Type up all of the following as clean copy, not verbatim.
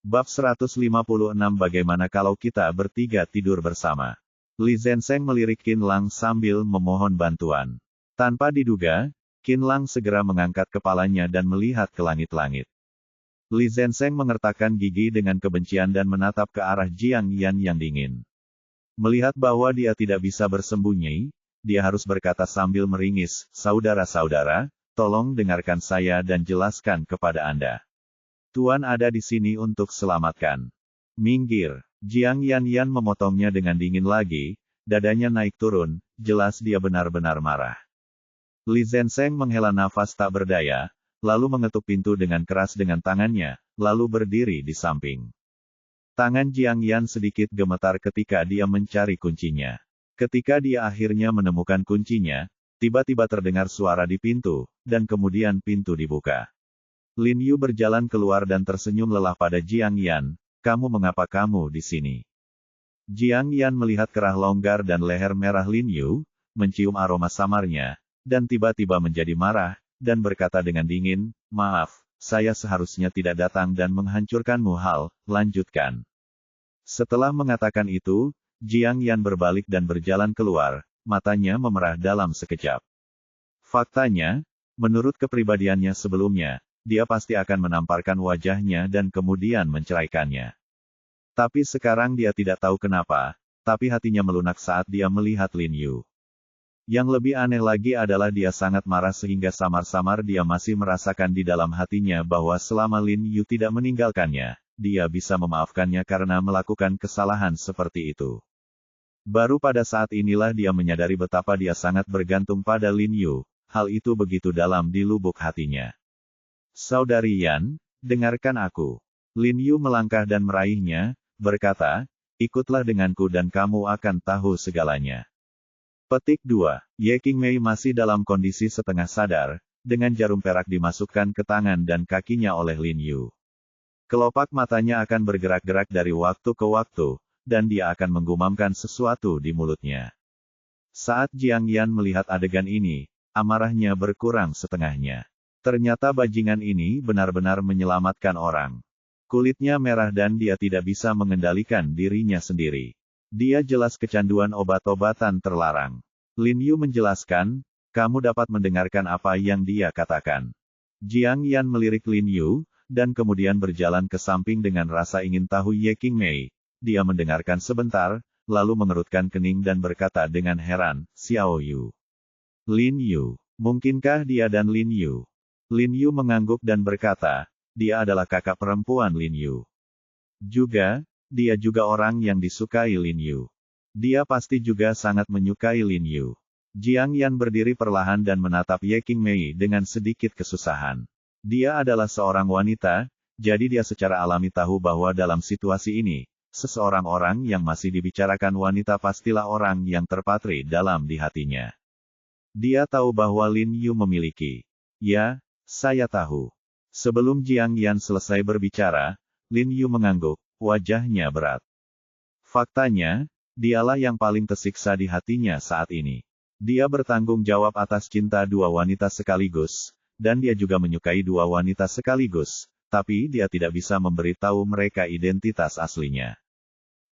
Bab 156 Bagaimana kalau kita bertiga tidur bersama? Li Zenseng melirik Qin Lang sambil memohon bantuan. Tanpa diduga, Qin Lang segera mengangkat kepalanya dan melihat ke langit-langit. Li Zenseng mengertakkan gigi dengan kebencian dan menatap ke arah Jiang Yan yang dingin. Melihat bahwa dia tidak bisa bersembunyi, dia harus berkata sambil meringis, "Saudara-saudara, tolong dengarkan saya dan jelaskan kepada Anda. Tuan ada di sini untuk selamatkan." "Minggir!" Jiang Yan memotongnya dengan dingin lagi, dadanya naik turun, jelas dia benar-benar marah. Li Zenseng menghela nafas tak berdaya, lalu mengetuk pintu dengan keras dengan tangannya, lalu berdiri di samping. Tangan Jiang Yan sedikit gemetar ketika dia mencari kuncinya. Ketika dia akhirnya menemukan kuncinya, tiba-tiba terdengar suara di pintu, dan kemudian pintu dibuka. Lin Yu berjalan keluar dan tersenyum lelah pada Jiang Yan, "Kamu mengapa kamu di sini?" Jiang Yan melihat kerah longgar dan leher merah Lin Yu, mencium aroma samarnya, dan tiba-tiba menjadi marah, dan berkata dengan dingin, "Maaf, saya seharusnya tidak datang dan menghancurkanmu lanjutkan." Setelah mengatakan itu, Jiang Yan berbalik dan berjalan keluar, matanya memerah dalam sekejap. Faktanya, menurut kepribadiannya sebelumnya, dia pasti akan menamparkan wajahnya dan kemudian menceraikannya. Tapi sekarang dia tidak tahu kenapa, tapi hatinya melunak saat dia melihat Lin Yu. Yang lebih aneh lagi adalah dia sangat marah sehingga samar-samar dia masih merasakan di dalam hatinya bahwa selama Lin Yu tidak meninggalkannya, dia bisa memaafkannya karena melakukan kesalahan seperti itu. Baru pada saat inilah dia menyadari betapa dia sangat bergantung pada Lin Yu, hal itu begitu dalam di lubuk hatinya. "Saudari Yan, dengarkan aku." Lin Yu melangkah dan meraihnya, berkata, "Ikutlah denganku dan kamu akan tahu segalanya." Petik 2. Ye Qingmei masih dalam kondisi setengah sadar, dengan jarum perak dimasukkan ke tangan dan kakinya oleh Lin Yu. Kelopak matanya akan bergerak-gerak dari waktu ke waktu, dan dia akan menggumamkan sesuatu di mulutnya. Saat Jiang Yan melihat adegan ini, amarahnya berkurang setengahnya. Ternyata bajingan ini benar-benar menyelamatkan orang. Kulitnya merah dan dia tidak bisa mengendalikan dirinya sendiri. Dia jelas kecanduan obat-obatan terlarang. Lin Yu menjelaskan, "Kamu dapat mendengarkan apa yang dia katakan." Jiang Yan melirik Lin Yu, dan kemudian berjalan ke samping dengan rasa ingin tahu Ye Qingmei. Dia mendengarkan sebentar, lalu mengerutkan kening dan berkata dengan heran, "Xiao Yu. Lin Yu. Mungkinkah dia dan Lin Yu?" Lin Yu mengangguk dan berkata, "Dia adalah kakak perempuan Lin Yu. Dia juga orang yang disukai Lin Yu. Dia pasti juga sangat menyukai Lin Yu." Jiang Yan berdiri perlahan dan menatap Ye Qingmei dengan sedikit kesusahan. Dia adalah seorang wanita, jadi dia secara alami tahu bahwa dalam situasi ini, seseorang orang yang masih dibicarakan wanita pastilah orang yang terpatri dalam di hatinya. Dia tahu bahwa Lin Yu memiliki. "Ya, saya tahu." Sebelum Jiang Yan selesai berbicara, Lin Yu mengangguk, wajahnya berat. Faktanya, dialah yang paling tersiksa di hatinya saat ini. Dia bertanggung jawab atas cinta dua wanita sekaligus, dan dia juga menyukai dua wanita sekaligus, tapi dia tidak bisa memberitahu mereka identitas aslinya.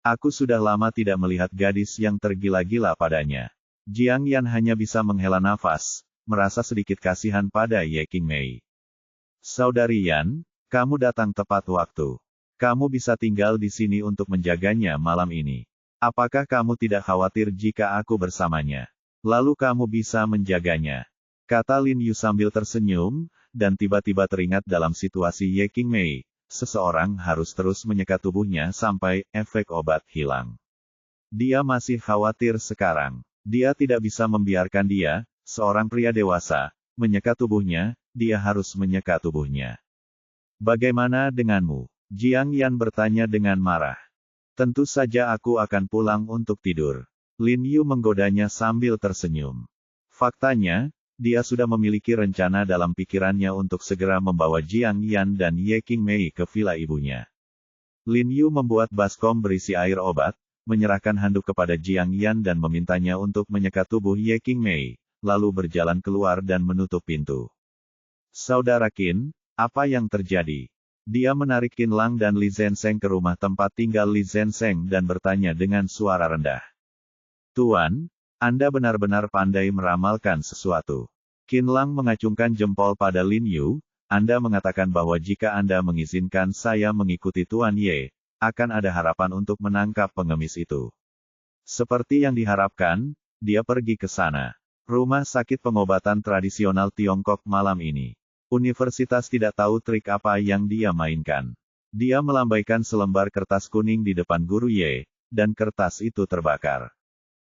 "Aku sudah lama tidak melihat gadis yang tergila-gila padanya." Jiang Yan hanya bisa menghela nafas, merasa sedikit kasihan pada Ye Qingmei. "Saudari Yan, kamu datang tepat waktu. Kamu bisa tinggal di sini untuk menjaganya malam ini. Apakah kamu tidak khawatir jika aku bersamanya? Lalu kamu bisa menjaganya?" Kata Lin Yu sambil tersenyum, dan tiba-tiba teringat dalam situasi Ye Qingmei, seseorang harus terus menyekat tubuhnya sampai efek obat hilang. Dia masih khawatir sekarang. Dia tidak bisa membiarkan dia, seorang pria dewasa, menyekat tubuhnya, dia harus menyekat tubuhnya. "Bagaimana denganmu?" Jiang Yan bertanya dengan marah. "Tentu saja aku akan pulang untuk tidur." Lin Yu menggodanya sambil tersenyum. Faktanya, dia sudah memiliki rencana dalam pikirannya untuk segera membawa Jiang Yan dan Ye Qingmei ke villa ibunya. Lin Yu membuat baskom berisi air obat, menyerahkan handuk kepada Jiang Yan dan memintanya untuk menyekat tubuh Ye Qingmei, lalu berjalan keluar dan menutup pintu. "Saudara Qin, apa yang terjadi?" Dia menarik Qin Lang dan Li Zenseng ke rumah tempat tinggal Li Zenseng dan bertanya dengan suara rendah. Tuan, Anda benar-benar pandai meramalkan sesuatu. Qin Lang mengacungkan jempol pada Lin Yu, Anda mengatakan bahwa jika Anda mengizinkan saya mengikuti Tuan Ye, akan ada harapan untuk menangkap pengemis itu. Seperti yang diharapkan, dia pergi ke sana. Rumah sakit pengobatan tradisional Tiongkok malam ini. Universitas tidak tahu trik apa yang dia mainkan. Dia melambaikan selembar kertas kuning di depan Guru Ye, dan kertas itu terbakar.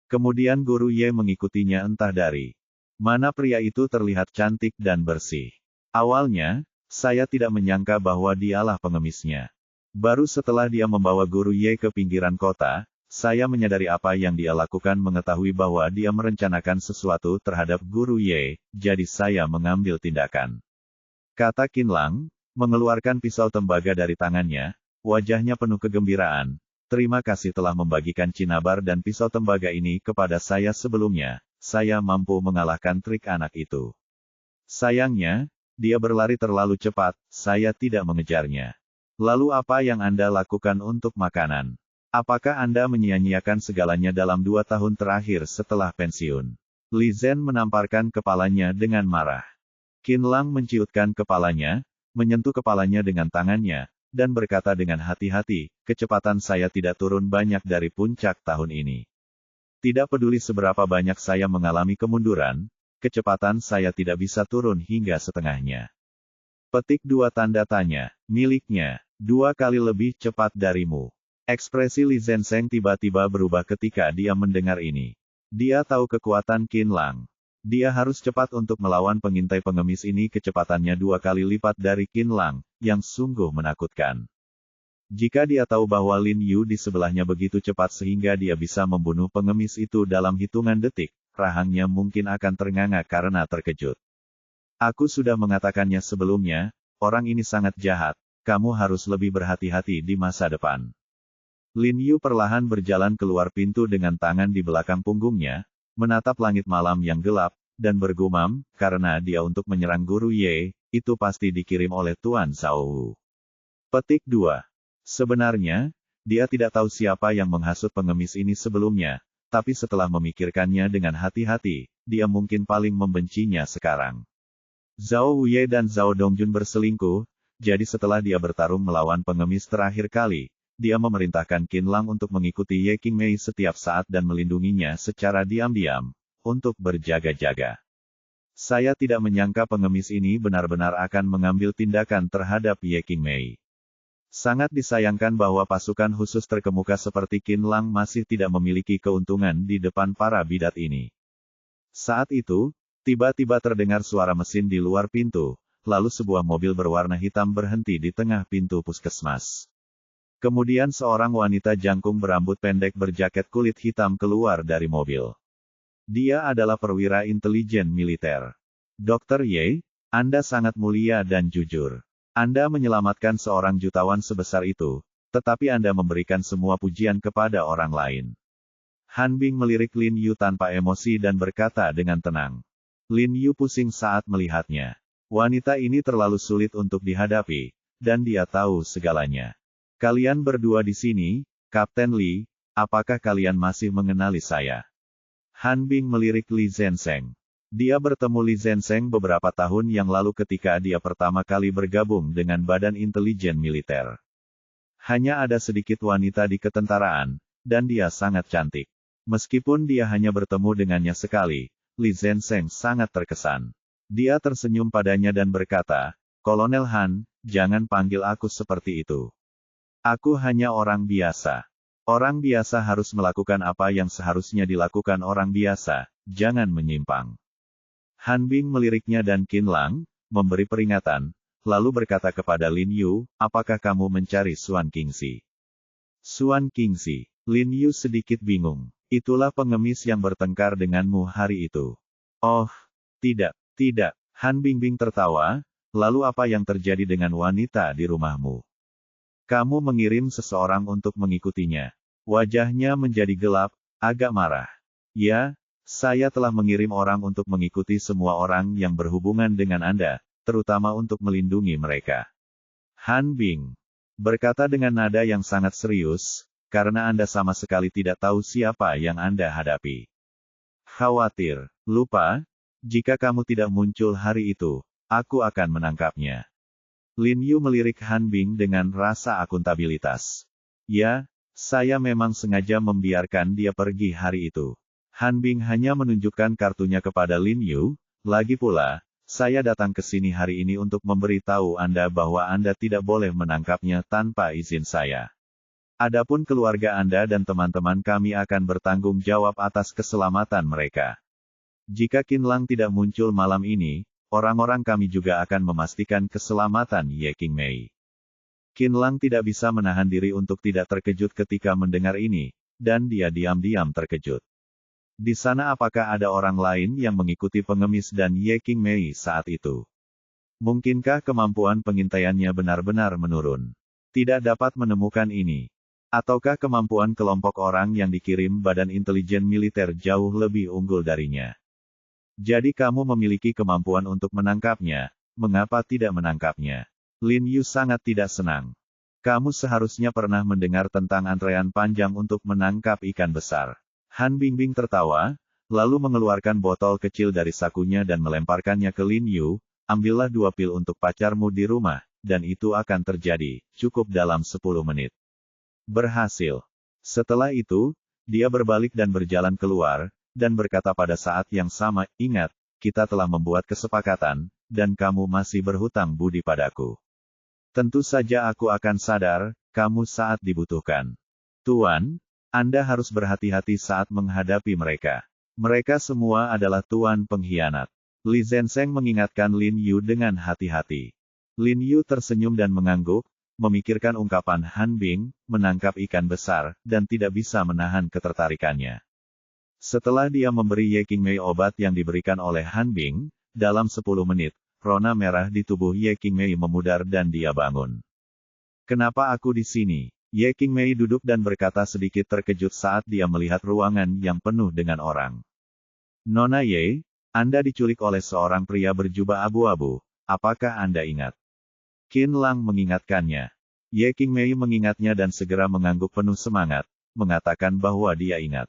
Kemudian Guru Ye mengikutinya entah dari mana pria itu terlihat cantik dan bersih. Awalnya, saya tidak menyangka bahwa dialah pengemisnya. Baru setelah dia membawa Guru Ye ke pinggiran kota, saya menyadari apa yang dia lakukan mengetahui bahwa dia merencanakan sesuatu terhadap Guru Ye, jadi saya mengambil tindakan. Kata Qin Lang, mengeluarkan pisau tembaga dari tangannya, wajahnya penuh kegembiraan. Terima kasih telah membagikan cinabar dan pisau tembaga ini kepada saya sebelumnya, saya mampu mengalahkan trik anak itu. Sayangnya, dia berlari terlalu cepat, saya tidak mengejarnya. Lalu apa yang Anda lakukan untuk makanan? Apakah Anda menyia-nyiakan segalanya dalam 2 tahun terakhir setelah pensiun? Li Zhen menamparkan kepalanya dengan marah. Qin Lang menciutkan kepalanya, menyentuh kepalanya dengan tangannya, dan berkata dengan hati-hati, kecepatan saya tidak turun banyak dari puncak tahun ini. Tidak peduli seberapa banyak saya mengalami kemunduran, kecepatan saya tidak bisa turun hingga setengahnya. Petik 2 tanda tanya, miliknya, 2 kali lebih cepat darimu. Ekspresi Li Zenseng tiba-tiba berubah ketika dia mendengar ini. Dia tahu kekuatan Qin Lang. Dia harus cepat untuk melawan pengintai pengemis ini kecepatannya 2 kali lipat dari Qin Lang, yang sungguh menakutkan. Jika dia tahu bahwa Lin Yu di sebelahnya begitu cepat sehingga dia bisa membunuh pengemis itu dalam hitungan detik, rahangnya mungkin akan ternganga karena terkejut. Aku sudah mengatakannya sebelumnya, orang ini sangat jahat, kamu harus lebih berhati-hati di masa depan. Lin Yu perlahan berjalan keluar pintu dengan tangan di belakang punggungnya, menatap langit malam yang gelap, dan bergumam, karena dia untuk menyerang Guru Ye, itu pasti dikirim oleh Tuan Zhao Wu. Petik 2. Sebenarnya, dia tidak tahu siapa yang menghasut pengemis ini sebelumnya, tapi setelah memikirkannya dengan hati-hati, dia mungkin paling membencinya sekarang. Zhao Wuye dan Zhao Dongjun berselingkuh, jadi setelah dia bertarung melawan pengemis terakhir kali, dia memerintahkan Qin Lang untuk mengikuti Ye Qingmei setiap saat dan melindunginya secara diam-diam, untuk berjaga-jaga. Saya tidak menyangka pengemis ini benar-benar akan mengambil tindakan terhadap Ye Qingmei. Sangat disayangkan bahwa pasukan khusus terkemuka seperti Qin Lang masih tidak memiliki keuntungan di depan para bidat ini. Saat itu, tiba-tiba terdengar suara mesin di luar pintu, lalu sebuah mobil berwarna hitam berhenti di tengah pintu puskesmas. Kemudian seorang wanita jangkung berambut pendek berjaket kulit hitam keluar dari mobil. Dia adalah perwira intelijen militer. Dr. Ye, Anda sangat mulia dan jujur. Anda menyelamatkan seorang jutawan sebesar itu, tetapi Anda memberikan semua pujian kepada orang lain. Han Bing melirik Lin Yu tanpa emosi dan berkata dengan tenang. Lin Yu pusing saat melihatnya. Wanita ini terlalu sulit untuk dihadapi, dan dia tahu segalanya. Kalian berdua di sini, Kapten Li, apakah kalian masih mengenali saya? Han Bing melirik Li Zenseng. Dia bertemu Li Zenseng beberapa tahun yang lalu ketika dia pertama kali bergabung dengan Badan Intelijen Militer. Hanya ada sedikit wanita di ketentaraan, dan dia sangat cantik. Meskipun dia hanya bertemu dengannya sekali, Li Zenseng sangat terkesan. Dia tersenyum padanya dan berkata, Kolonel Han, jangan panggil aku seperti itu. Aku hanya orang biasa. Orang biasa harus melakukan apa yang seharusnya dilakukan orang biasa, jangan menyimpang. Han Bing meliriknya dan Qin Lang, memberi peringatan, lalu berkata kepada Lin Yu, apakah kamu mencari Suan Qingxi? Suan Qingxi. Lin Yu sedikit bingung. Itulah pengemis yang bertengkar denganmu hari itu. Oh, tidak. Han Bingbing tertawa, lalu apa yang terjadi dengan wanita di rumahmu? Kamu mengirim seseorang untuk mengikutinya. Wajahnya menjadi gelap, agak marah. Ya, saya telah mengirim orang untuk mengikuti semua orang yang berhubungan dengan Anda, terutama untuk melindungi mereka. Han Bing berkata dengan nada yang sangat serius, karena Anda sama sekali tidak tahu siapa yang Anda hadapi. Khawatir, lupa, jika kamu tidak muncul hari itu, aku akan menangkapnya. Lin Yu melirik Han Bing dengan rasa akuntabilitas. Ya, saya memang sengaja membiarkan dia pergi hari itu. Han Bing hanya menunjukkan kartunya kepada Lin Yu, lagi pula, saya datang ke sini hari ini untuk memberitahu Anda bahwa Anda tidak boleh menangkapnya tanpa izin saya. Adapun keluarga Anda dan teman-teman kami akan bertanggung jawab atas keselamatan mereka. Jika Qin Lang tidak muncul malam ini, orang-orang kami juga akan memastikan keselamatan Ye Qingmei. Qin Lang tidak bisa menahan diri untuk tidak terkejut ketika mendengar ini, dan dia diam-diam terkejut. Di sana apakah ada orang lain yang mengikuti pengemis dan Ye Qingmei saat itu? Mungkinkah kemampuan pengintaiannya benar-benar menurun? Tidak dapat menemukan ini. Ataukah kemampuan kelompok orang yang dikirim Badan Intelijen Militer jauh lebih unggul darinya? Jadi kamu memiliki kemampuan untuk menangkapnya, mengapa tidak menangkapnya? Lin Yu sangat tidak senang. Kamu seharusnya pernah mendengar tentang antrean panjang untuk menangkap ikan besar. Han Bingbing tertawa, lalu mengeluarkan botol kecil dari sakunya dan melemparkannya ke Lin Yu, ambillah 2 pil untuk pacarmu di rumah, dan itu akan terjadi, cukup dalam 10 menit. Berhasil. Setelah itu, dia berbalik dan berjalan keluar, dan berkata pada saat yang sama, ingat, kita telah membuat kesepakatan, dan kamu masih berhutang budi padaku. Tentu saja aku akan sadar, kamu saat dibutuhkan. Tuan, Anda harus berhati-hati saat menghadapi mereka. Mereka semua adalah tuan pengkhianat. Li Zenseng mengingatkan Lin Yu dengan hati-hati. Lin Yu tersenyum dan mengangguk, memikirkan ungkapan Han Bing, menangkap ikan besar, dan tidak bisa menahan ketertarikannya. Setelah dia memberi Ye Qingmei obat yang diberikan oleh Han Bing, dalam 10 menit, rona merah di tubuh Ye Qingmei memudar dan dia bangun. Kenapa aku di sini? Ye Qingmei duduk dan berkata sedikit terkejut saat dia melihat ruangan yang penuh dengan orang. Nona Ye, Anda diculik oleh seorang pria berjubah abu-abu, apakah Anda ingat? Qin Lang mengingatkannya. Ye Qingmei mengingatnya dan segera mengangguk penuh semangat, mengatakan bahwa dia ingat.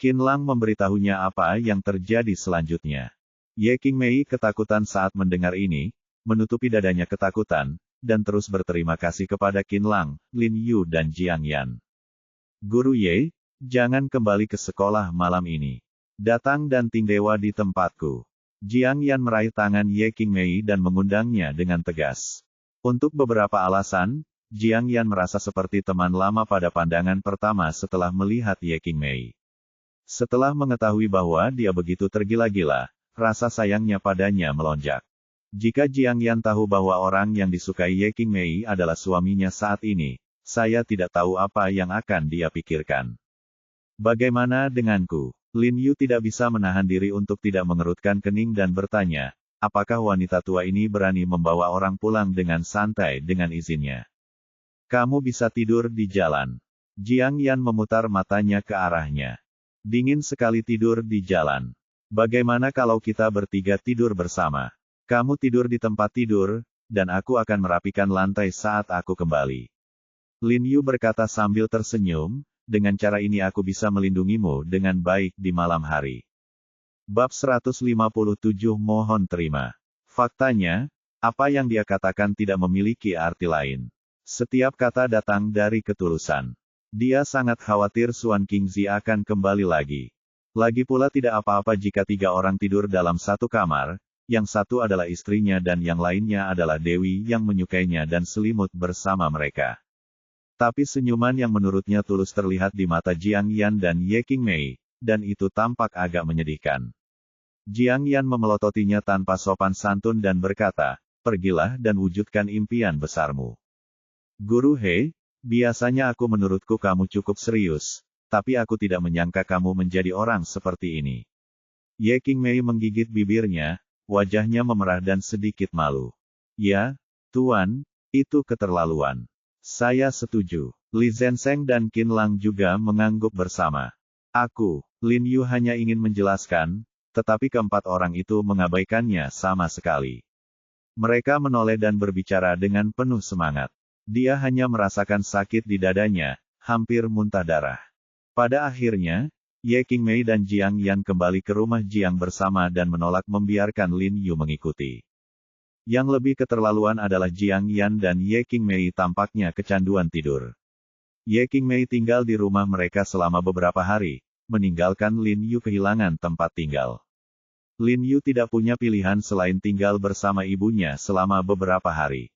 Qin Lang memberitahunya apa yang terjadi selanjutnya. Ye Qingmei ketakutan saat mendengar ini, menutupi dadanya ketakutan, dan terus berterima kasih kepada Qin Lang, Lin Yu dan Jiang Yan. Guru Ye, jangan kembali ke sekolah malam ini. Datang dan tingdewa di tempatku. Jiang Yan meraih tangan Ye Qingmei dan mengundangnya dengan tegas. Untuk beberapa alasan, Jiang Yan merasa seperti teman lama pada pandangan pertama setelah melihat Ye Qingmei. Setelah mengetahui bahwa dia begitu tergila-gila, rasa sayangnya padanya melonjak. Jika Jiang Yan tahu bahwa orang yang disukai Ye Qingmei adalah suaminya saat ini, saya tidak tahu apa yang akan dia pikirkan. Bagaimana denganku? Lin Yu tidak bisa menahan diri untuk tidak mengerutkan kening dan bertanya, apakah wanita tua ini berani membawa orang pulang dengan santai dengan izinnya? Kamu bisa tidur di jalan. Jiang Yan memutar matanya ke arahnya. Dingin sekali tidur di jalan. Bagaimana kalau kita bertiga tidur bersama? Kamu tidur di tempat tidur, dan aku akan merapikan lantai saat aku kembali. Lin Yu berkata sambil tersenyum, dengan cara ini aku bisa melindungimu dengan baik di malam hari. Bab 157 mohon terima. Faktanya, apa yang dia katakan tidak memiliki arti lain. Setiap kata datang dari ketulusan. Dia sangat khawatir Suan Qingzi akan kembali lagi. Lagi pula tidak apa-apa jika 3 orang tidur dalam satu kamar, yang satu adalah istrinya dan yang lainnya adalah Dewi yang menyukainya dan selimut bersama mereka. Tapi senyuman yang menurutnya tulus terlihat di mata Jiang Yan dan Ye Qingmei, dan itu tampak agak menyedihkan. Jiang Yan memelototinya tanpa sopan santun dan berkata, pergilah dan wujudkan impian besarmu. Guru He, biasanya menurutku kamu cukup serius, tapi aku tidak menyangka kamu menjadi orang seperti ini. Ye Qingmei menggigit bibirnya, wajahnya memerah dan sedikit malu. Ya, Tuan, itu keterlaluan. Saya setuju. Li Zenseng dan Qin Lang juga mengangguk bersama. Lin Yu hanya ingin menjelaskan, tetapi keempat orang itu mengabaikannya sama sekali. Mereka menoleh dan berbicara dengan penuh semangat. Dia hanya merasakan sakit di dadanya, hampir muntah darah. Pada akhirnya, Ye Qingmei dan Jiang Yan kembali ke rumah Jiang bersama dan menolak membiarkan Lin Yu mengikuti. Yang lebih keterlaluan adalah Jiang Yan dan Ye Qingmei tampaknya kecanduan tidur. Ye Qingmei tinggal di rumah mereka selama beberapa hari, meninggalkan Lin Yu kehilangan tempat tinggal. Lin Yu tidak punya pilihan selain tinggal bersama ibunya selama beberapa hari.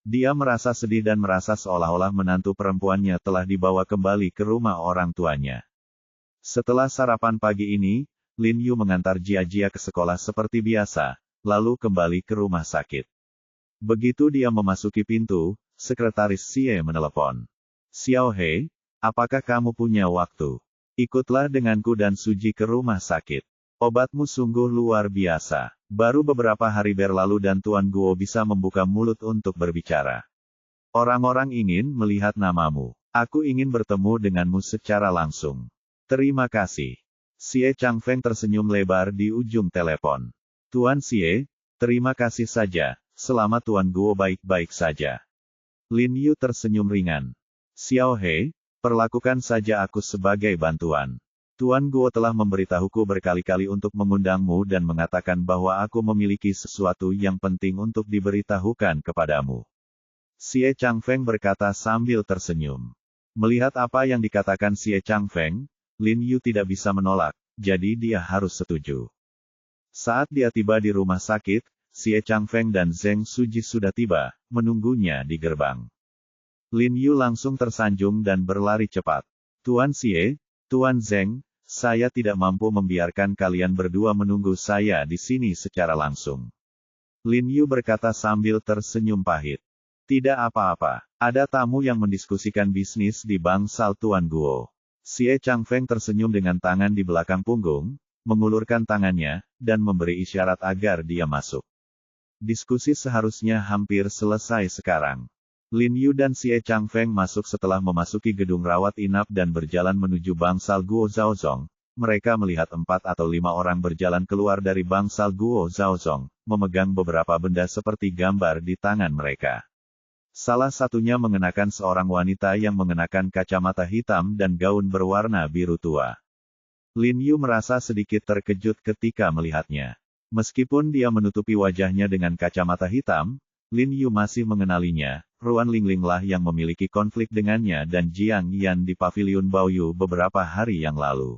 Dia merasa sedih dan merasa seolah-olah menantu perempuannya telah dibawa kembali ke rumah orang tuanya. Setelah sarapan pagi ini, Lin Yu mengantar Jia-Jia ke sekolah seperti biasa, lalu kembali ke rumah sakit. Begitu dia memasuki pintu, sekretaris Xie menelepon. Xiao He, apakah kamu punya waktu? Ikutlah denganku dan Suji ke rumah sakit. Obatmu sungguh luar biasa. Baru beberapa hari berlalu dan Tuan Guo bisa membuka mulut untuk berbicara. Orang-orang ingin melihat namamu. Aku ingin bertemu denganmu secara langsung. Terima kasih. Xie Changfeng tersenyum lebar di ujung telepon. Tuan Xie, terima kasih saja, selama Tuan Guo baik-baik saja. Lin Yu tersenyum ringan. Xiao He, perlakukan saja aku sebagai bantuan. Tuan Guo telah memberitahuku berkali-kali untuk mengundangmu dan mengatakan bahwa aku memiliki sesuatu yang penting untuk diberitahukan kepadamu. Xie Changfeng berkata sambil tersenyum. Melihat apa yang dikatakan Xie Changfeng, Lin Yu tidak bisa menolak, jadi dia harus setuju. Saat dia tiba di rumah sakit, Xie Changfeng dan Zheng Suji sudah tiba, menunggunya di gerbang. Lin Yu langsung tersanjung dan berlari cepat. Tuan Xie, Tuan Zheng, saya tidak mampu membiarkan kalian berdua menunggu saya di sini secara langsung. Lin Yu berkata sambil tersenyum pahit. Tidak apa-apa, ada tamu yang mendiskusikan bisnis di bangsal Tuan Guo. Xie Changfeng tersenyum dengan tangan di belakang punggung, mengulurkan tangannya, dan memberi isyarat agar dia masuk. Diskusi seharusnya hampir selesai sekarang. Lin Yu dan Xie Changfeng masuk setelah memasuki gedung rawat inap dan berjalan menuju bangsal Guo Zhaozong. Mereka melihat 4 atau 5 orang berjalan keluar dari bangsal Guo Zhaozong, memegang beberapa benda seperti gambar di tangan mereka. Salah satunya mengenakan seorang wanita yang mengenakan kacamata hitam dan gaun berwarna biru tua. Lin Yu merasa sedikit terkejut ketika melihatnya. Meskipun dia menutupi wajahnya dengan kacamata hitam, Lin Yu masih mengenalinya. Ruan Lingling lah yang memiliki konflik dengannya dan Jiang Yan di Paviliun Baoyu beberapa hari yang lalu.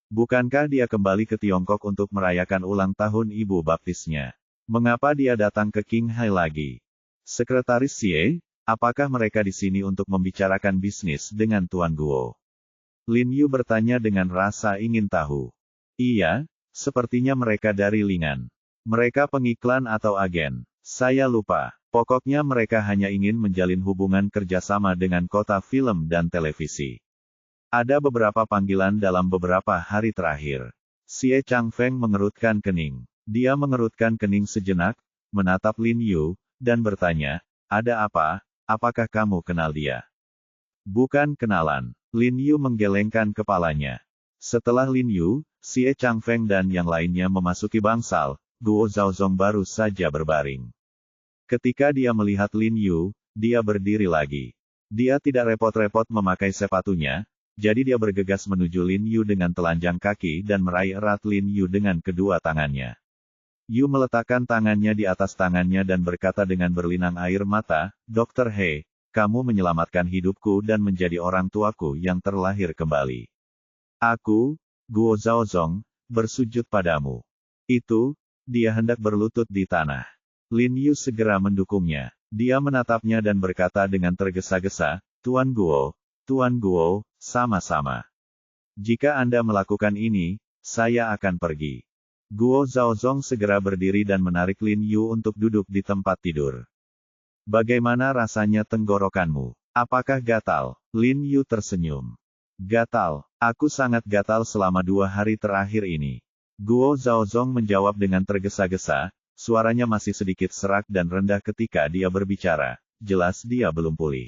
Bukankah dia kembali ke Tiongkok untuk merayakan ulang tahun ibu baptisnya? Mengapa dia datang ke Qinghai lagi? Sekretaris Xie, apakah mereka di sini untuk membicarakan bisnis dengan Tuan Guo? Lin Yu bertanya dengan rasa ingin tahu. Iya, sepertinya mereka dari Lingan. Mereka pengiklan atau agen. Saya lupa. Pokoknya mereka hanya ingin menjalin hubungan kerjasama dengan kota film dan televisi. Ada beberapa panggilan dalam beberapa hari terakhir. Xie Changfeng mengerutkan kening. Dia mengerutkan kening sejenak, menatap Lin Yu, dan bertanya, ada apa? Apakah kamu kenal dia? Bukan kenalan. Lin Yu menggelengkan kepalanya. Setelah Lin Yu, Xie Changfeng dan yang lainnya memasuki bangsal, Guo Zhaozong baru saja berbaring. Ketika dia melihat Lin Yu, dia berdiri lagi. Dia tidak repot-repot memakai sepatunya, jadi dia bergegas menuju Lin Yu dengan telanjang kaki dan meraih erat Lin Yu dengan kedua tangannya. Yu meletakkan tangannya di atas tangannya dan berkata dengan berlinang air mata, Dr. He, kamu menyelamatkan hidupku dan menjadi orang tuaku yang terlahir kembali. Aku, Guo Zhaozong, bersujud padamu. Itu, dia hendak berlutut di tanah. Lin Yu segera mendukungnya. Dia menatapnya dan berkata dengan tergesa-gesa, Tuan Guo, sama-sama. Jika Anda melakukan ini, saya akan pergi. Guo Zhaozong segera berdiri dan menarik Lin Yu untuk duduk di tempat tidur. Bagaimana rasanya tenggorokanmu? Apakah gatal? Lin Yu tersenyum. Gatal. Aku sangat gatal selama 2 hari terakhir ini. Guo Zhaozong menjawab dengan tergesa-gesa. Suaranya masih sedikit serak dan rendah ketika dia berbicara. Jelas dia belum pulih.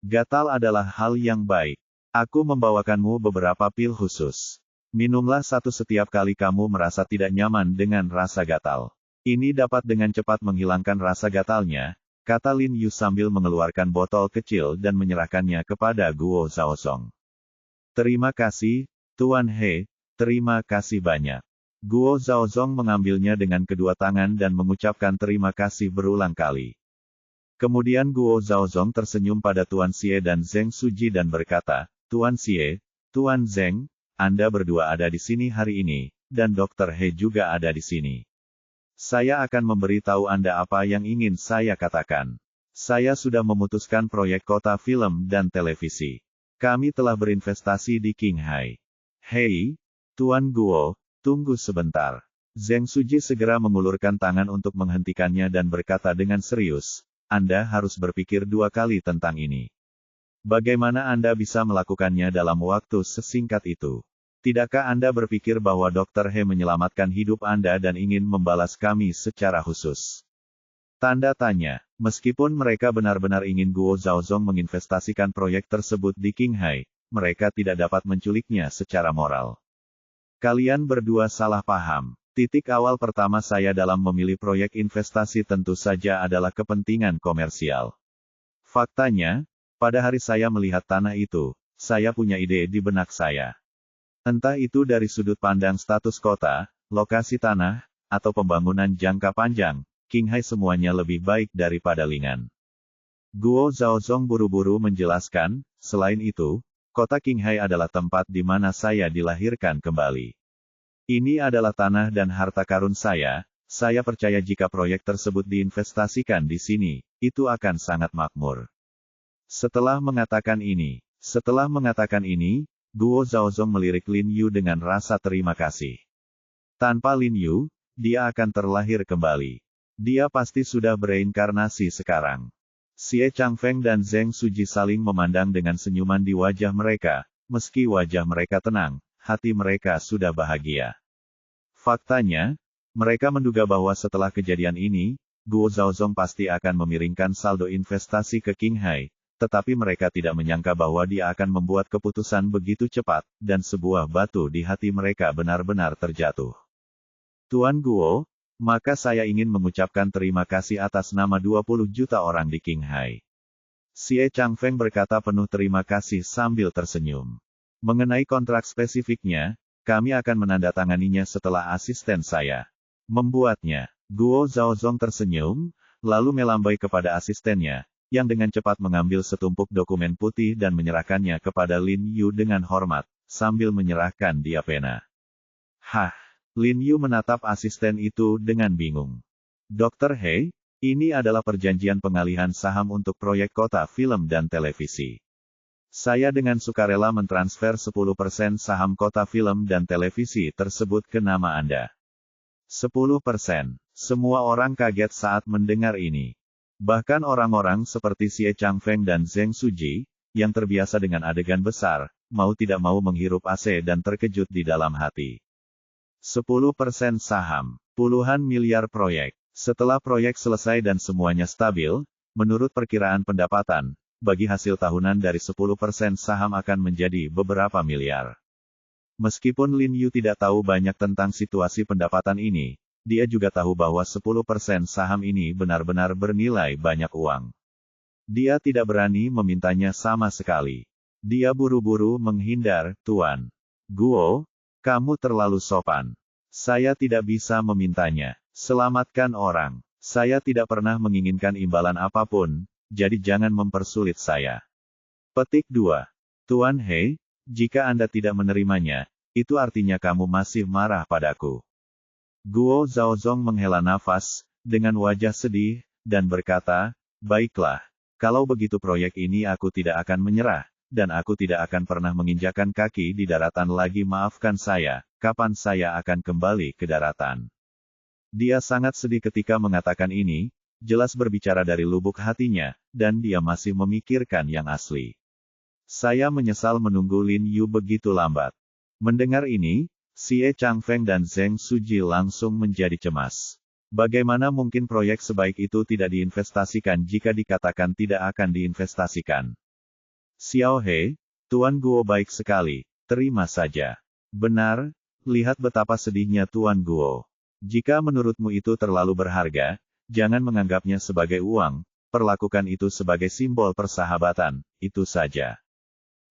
Gatal adalah hal yang baik. Aku membawakanmu beberapa pil khusus. Minumlah satu setiap kali kamu merasa tidak nyaman dengan rasa gatal. Ini dapat dengan cepat menghilangkan rasa gatalnya, kata Lin Yu sambil mengeluarkan botol kecil dan menyerahkannya kepada Guo Zhaozong. Terima kasih, Tuan He, terima kasih banyak. Guo Zhaozong mengambilnya dengan kedua tangan dan mengucapkan terima kasih berulang kali. Kemudian Guo Zhaozong tersenyum pada Tuan Xie dan Zheng Suji dan berkata, Tuan Xie, Tuan Zheng, Anda berdua ada di sini hari ini, dan Dr. He juga ada di sini. Saya akan memberitahu Anda apa yang ingin saya katakan. Saya sudah memutuskan proyek kota film dan televisi. Kami telah berinvestasi di Qinghai. Hei, Tuan Guo, tunggu sebentar. Zheng Suji segera mengulurkan tangan untuk menghentikannya dan berkata dengan serius, Anda harus berpikir dua kali tentang ini. Bagaimana Anda bisa melakukannya dalam waktu sesingkat itu? Tidakkah Anda berpikir bahwa Dr. He menyelamatkan hidup Anda dan ingin membalas kami secara khusus? Tanda tanya. Meskipun mereka benar-benar ingin Guo Zhaozong menginvestasikan proyek tersebut di Qinghai, mereka tidak dapat menculiknya secara moral. Kalian berdua salah paham. Titik awal pertama saya dalam memilih proyek investasi tentu saja adalah kepentingan komersial. Faktanya, pada hari saya melihat tanah itu, saya punya ide di benak saya. Entah itu dari sudut pandang status kota, lokasi tanah, atau pembangunan jangka panjang, Qinghai semuanya lebih baik daripada Lingan. Guo Zhaozong buru-buru menjelaskan, selain itu, kota Qinghai adalah tempat di mana saya dilahirkan kembali. Ini adalah tanah dan harta karun saya percaya jika proyek tersebut diinvestasikan di sini, itu akan sangat makmur. Setelah mengatakan ini, Guo Zhaozong melirik Lin Yu dengan rasa terima kasih. Tanpa Lin Yu, dia akan terlahir kembali. Dia pasti sudah bereinkarnasi sekarang. Xie Changfeng dan Zheng Suji saling memandang dengan senyuman di wajah mereka, meski wajah mereka tenang, hati mereka sudah bahagia. Faktanya, mereka menduga bahwa setelah kejadian ini, Guo Zhaozong pasti akan memiringkan saldo investasi ke Qinghai, tetapi mereka tidak menyangka bahwa dia akan membuat keputusan begitu cepat, dan sebuah batu di hati mereka benar-benar terjatuh. Tuan Guo, maka saya ingin mengucapkan terima kasih atas nama 20 juta orang di Qinghai. Xie Changfeng berkata penuh terima kasih sambil tersenyum. Mengenai kontrak spesifiknya, kami akan menandatanganinya setelah asisten saya membuatnya. Guo Zhaozong tersenyum, lalu melambai kepada asistennya, yang dengan cepat mengambil setumpuk dokumen putih dan menyerahkannya kepada Lin Yu dengan hormat, sambil menyerahkan dia pena. Hah, Lin Yu menatap asisten itu dengan bingung. Dr. He, ini adalah perjanjian pengalihan saham untuk proyek kota film dan televisi. Saya dengan sukarela mentransfer 10% saham kota film dan televisi tersebut ke nama Anda. 10%. Semua orang kaget saat mendengar ini. Bahkan orang-orang seperti Xie Changfeng dan Zheng Suji, yang terbiasa dengan adegan besar, mau tidak mau menghirup AC dan terkejut di dalam hati. 10% saham, puluhan miliar proyek. Setelah proyek selesai dan semuanya stabil, menurut perkiraan pendapatan, bagi hasil tahunan dari 10% saham akan menjadi beberapa miliar. Meskipun Lin Yu tidak tahu banyak tentang situasi pendapatan ini, dia juga tahu bahwa 10% saham ini benar-benar bernilai banyak uang. Dia tidak berani memintanya sama sekali. Dia buru-buru menghindar, Tuan Guo, kamu terlalu sopan. Saya tidak bisa memintanya. Selamatkan orang. Saya tidak pernah menginginkan imbalan apapun, jadi jangan mempersulit saya. Petik 2. Tuan He, jika Anda tidak menerimanya, itu artinya kamu masih marah padaku. Guo Zhaozong menghela nafas, dengan wajah sedih, dan berkata, baiklah, kalau begitu proyek ini aku tidak akan menyerah, dan aku tidak akan pernah menginjakan kaki di daratan lagi. Maafkan saya, kapan saya akan kembali ke daratan? Dia sangat sedih ketika mengatakan ini, jelas berbicara dari lubuk hatinya, dan dia masih memikirkan yang asli. Saya menyesal menunggu Lin Yu begitu lambat. Mendengar ini, Xie Changfeng dan Zheng Suji langsung menjadi cemas. Bagaimana mungkin proyek sebaik itu tidak diinvestasikan jika dikatakan tidak akan diinvestasikan? Xiao He, Tuan Guo baik sekali, terima saja. Benar, lihat betapa sedihnya Tuan Guo. Jika menurutmu itu terlalu berharga, jangan menganggapnya sebagai uang, perlakukan itu sebagai simbol persahabatan, itu saja.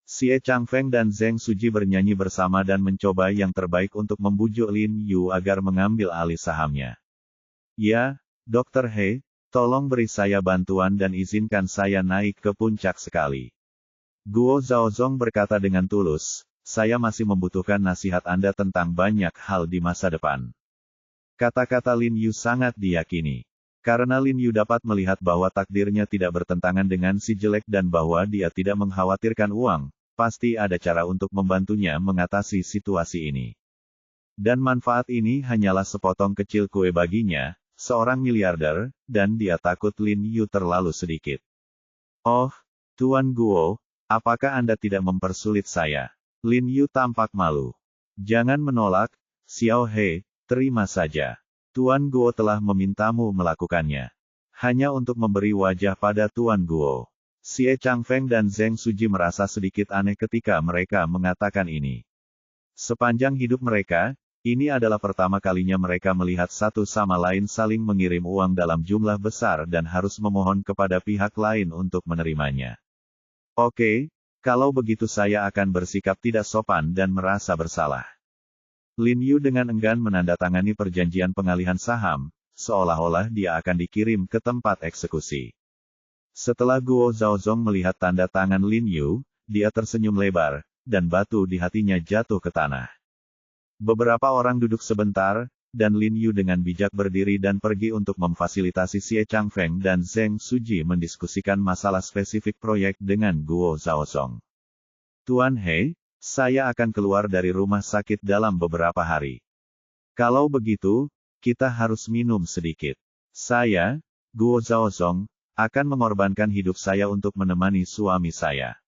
Xie Changfeng dan Zheng Suji bernyanyi bersama dan mencoba yang terbaik untuk membujuk Lin Yu agar mengambil alih sahamnya. Ya, Dr. He, tolong beri saya bantuan dan izinkan saya naik ke puncak sekali. Guo Zhaozong berkata dengan tulus, saya masih membutuhkan nasihat Anda tentang banyak hal di masa depan. Kata-kata Lin Yu sangat diyakini. Karena Lin Yu dapat melihat bahwa takdirnya tidak bertentangan dengan si jelek dan bahwa dia tidak mengkhawatirkan uang, pasti ada cara untuk membantunya mengatasi situasi ini. Dan manfaat ini hanyalah sepotong kecil kue baginya, seorang miliarder, dan dia takut Lin Yu terlalu sedikit. Oh, Tuan Guo, apakah Anda tidak mempersulit saya? Lin Yu tampak malu. Jangan menolak, Xiao He, terima saja. Tuan Guo telah memintamu melakukannya. Hanya untuk memberi wajah pada Tuan Guo. Xie Changfeng dan Zheng Suji merasa sedikit aneh ketika mereka mengatakan ini. Sepanjang hidup mereka, ini adalah pertama kalinya mereka melihat satu sama lain saling mengirim uang dalam jumlah besar dan harus memohon kepada pihak lain untuk menerimanya. Oke, kalau begitu saya akan bersikap tidak sopan dan merasa bersalah. Lin Yu dengan enggan menandatangani perjanjian pengalihan saham, seolah-olah dia akan dikirim ke tempat eksekusi. Setelah Guo Zhaozong melihat tanda tangan Lin Yu, dia tersenyum lebar, dan batu di hatinya jatuh ke tanah. Beberapa orang duduk sebentar, dan Lin Yu dengan bijak berdiri dan pergi untuk memfasilitasi Xie Changfeng dan Zheng Suji mendiskusikan masalah spesifik proyek dengan Guo Zhaozong. Tuan He, saya akan keluar dari rumah sakit dalam beberapa hari. Kalau begitu, kita harus minum sedikit. Saya, Guo Zhaozong, akan mengorbankan hidup saya untuk menemani suami saya.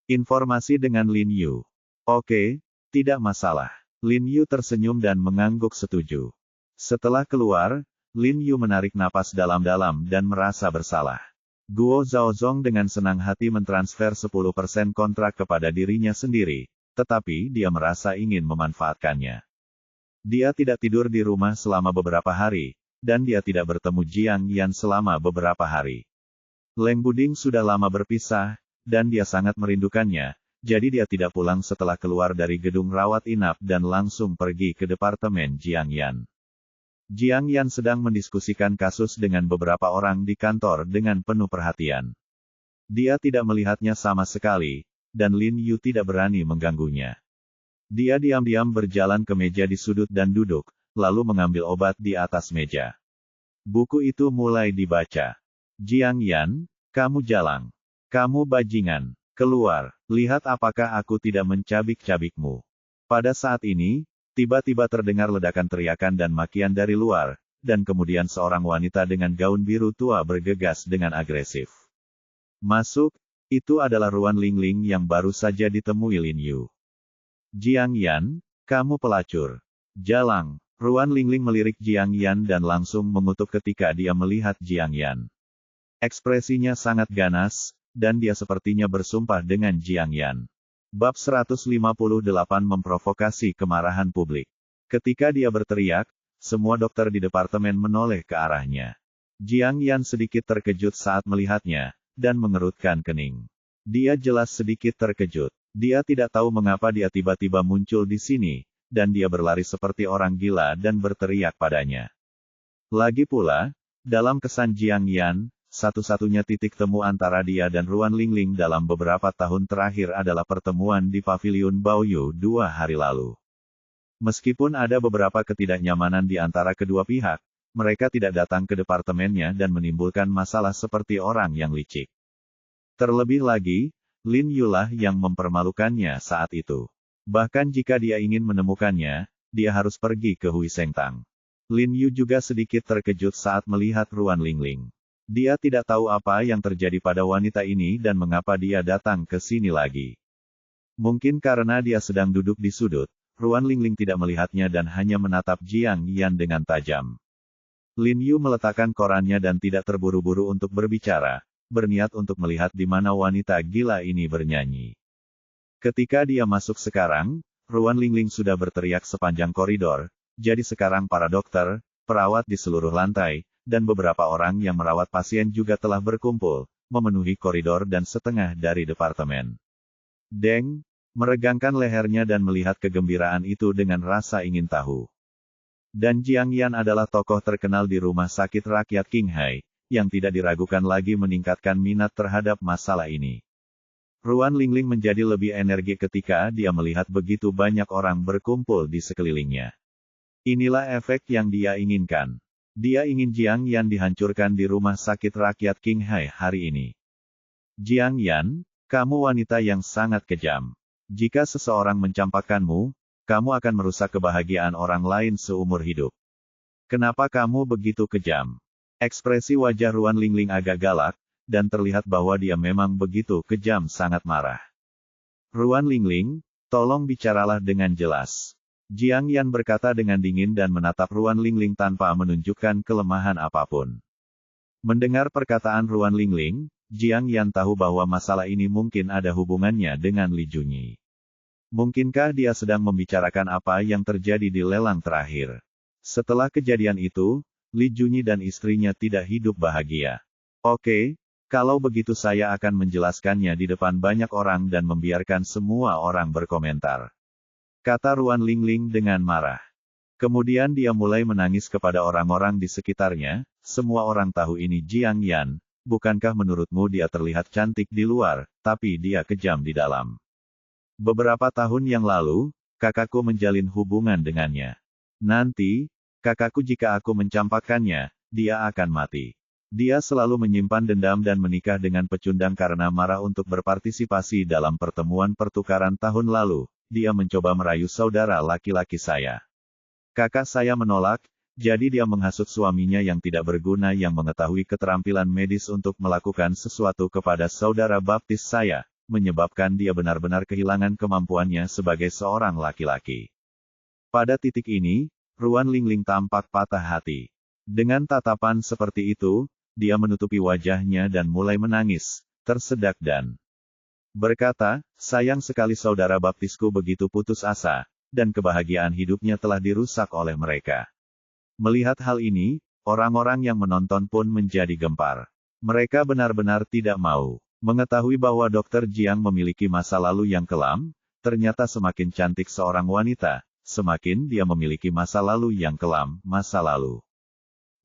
Informasi dengan Lin Yu. Oke, tidak masalah. Lin Yu tersenyum dan mengangguk setuju. Setelah keluar, Lin Yu menarik napas dalam-dalam dan merasa bersalah. Guo Zhaozong dengan senang hati mentransfer 10% kontrak kepada dirinya sendiri, tetapi dia merasa ingin memanfaatkannya. Dia tidak tidur di rumah selama beberapa hari, dan dia tidak bertemu Jiang Yan selama beberapa hari. Leng Buding sudah lama berpisah, dan dia sangat merindukannya, jadi dia tidak pulang setelah keluar dari gedung rawat inap dan langsung pergi ke departemen Jiang Yan. Jiang Yan sedang mendiskusikan kasus dengan beberapa orang di kantor dengan penuh perhatian. Dia tidak melihatnya sama sekali, dan Lin Yu tidak berani mengganggunya. Dia diam-diam berjalan ke meja di sudut dan duduk, lalu mengambil obat di atas meja. Buku itu mulai dibaca. Jiang Yan, kamu jalang. Kamu bajingan. Keluar, lihat apakah aku tidak mencabik-cabikmu. Pada saat ini, tiba-tiba terdengar ledakan teriakan dan makian dari luar, dan kemudian seorang wanita dengan gaun biru tua bergegas dengan agresif. Masuk, itu adalah Ruan Lingling yang baru saja ditemui Lin Yu. Jiang Yan, kamu pelacur. Jalang, Ruan Lingling melirik Jiang Yan dan langsung mengutuk ketika dia melihat Jiang Yan. Ekspresinya sangat ganas, dan dia sepertinya bersumpah dengan Jiang Yan. Bab 158 memprovokasi kemarahan publik. Ketika dia berteriak, semua dokter di departemen menoleh ke arahnya. Jiang Yan sedikit terkejut saat melihatnya, dan mengerutkan kening. Dia jelas sedikit terkejut. Dia tidak tahu mengapa dia tiba-tiba muncul di sini, dan dia berlari seperti orang gila dan berteriak padanya. Lagi pula, dalam kesan Jiang Yan, satu-satunya titik temu antara dia dan Ruan Lingling dalam beberapa tahun terakhir adalah pertemuan di Paviliun Baoyu 2 hari lalu. Meskipun ada beberapa ketidaknyamanan di antara kedua pihak, mereka tidak datang ke departemennya dan menimbulkan masalah seperti orang yang licik. Terlebih lagi, Lin Yu lah yang mempermalukannya saat itu. Bahkan jika dia ingin menemukannya, dia harus pergi ke Hui Sengtang. Lin Yu juga sedikit terkejut saat melihat Ruan Lingling. Dia tidak tahu apa yang terjadi pada wanita ini dan mengapa dia datang ke sini lagi. Mungkin karena dia sedang duduk di sudut, Ruan Lingling tidak melihatnya dan hanya menatap Jiang Yan dengan tajam. Lin Yu meletakkan korannya dan tidak terburu-buru untuk berbicara, berniat untuk melihat di mana wanita gila ini bernyanyi. Ketika dia masuk sekarang, Ruan Lingling sudah berteriak sepanjang koridor, jadi sekarang para dokter, perawat di seluruh lantai, dan beberapa orang yang merawat pasien juga telah berkumpul, memenuhi koridor dan setengah dari departemen. Deng, meregangkan lehernya dan melihat kegembiraan itu dengan rasa ingin tahu. Dan Jiang Yan adalah tokoh terkenal di rumah sakit rakyat Qinghai, yang tidak diragukan lagi meningkatkan minat terhadap masalah ini. Ruan Lingling menjadi lebih energi ketika dia melihat begitu banyak orang berkumpul di sekelilingnya. Inilah efek yang dia inginkan. Dia ingin Jiang Yan dihancurkan di rumah sakit rakyat Qinghai hari ini. Jiang Yan, kamu wanita yang sangat kejam. Jika seseorang mencampakkanmu, kamu akan merusak kebahagiaan orang lain seumur hidup. Kenapa kamu begitu kejam? Ekspresi wajah Ruan Lingling agak galak, dan terlihat bahwa dia memang begitu kejam, sangat marah. Ruan Lingling, tolong bicaralah dengan jelas. Jiang Yan berkata dengan dingin dan menatap Ruan Lingling tanpa menunjukkan kelemahan apapun. Mendengar perkataan Ruan Lingling, Jiang Yan tahu bahwa masalah ini mungkin ada hubungannya dengan Li Junyi. Mungkinkah dia sedang membicarakan apa yang terjadi di lelang terakhir? Setelah kejadian itu, Li Junyi dan istrinya tidak hidup bahagia. Oke, kalau begitu saya akan menjelaskannya di depan banyak orang dan membiarkan semua orang berkomentar. Kata Ruan Lingling dengan marah. Kemudian dia mulai menangis kepada orang-orang di sekitarnya. Semua orang tahu ini Jiang Yan, bukankah menurutmu dia terlihat cantik di luar, tapi dia kejam di dalam. Beberapa tahun yang lalu, kakakku menjalin hubungan dengannya. Nanti, kakakku jika aku mencampakkannya, dia akan mati. Dia selalu menyimpan dendam dan menikah dengan pecundang karena marah untuk berpartisipasi dalam pertemuan pertukaran tahun lalu. Dia mencoba merayu saudara laki-laki saya. Kakak saya menolak, jadi dia menghasut suaminya yang tidak berguna yang mengetahui keterampilan medis untuk melakukan sesuatu kepada saudara baptis saya, menyebabkan dia benar-benar kehilangan kemampuannya sebagai seorang laki-laki. Pada titik ini, Ruan Lingling tampak patah hati. Dengan tatapan seperti itu, dia menutupi wajahnya dan mulai menangis, tersedak dan berkata, sayang sekali saudara baptisku begitu putus asa, dan kebahagiaan hidupnya telah dirusak oleh mereka. Melihat hal ini, orang-orang yang menonton pun menjadi gempar. Mereka benar-benar tidak mau mengetahui bahwa Dr. Jiang memiliki masa lalu yang kelam. Ternyata semakin cantik seorang wanita, semakin dia memiliki masa lalu yang kelam, masa lalu.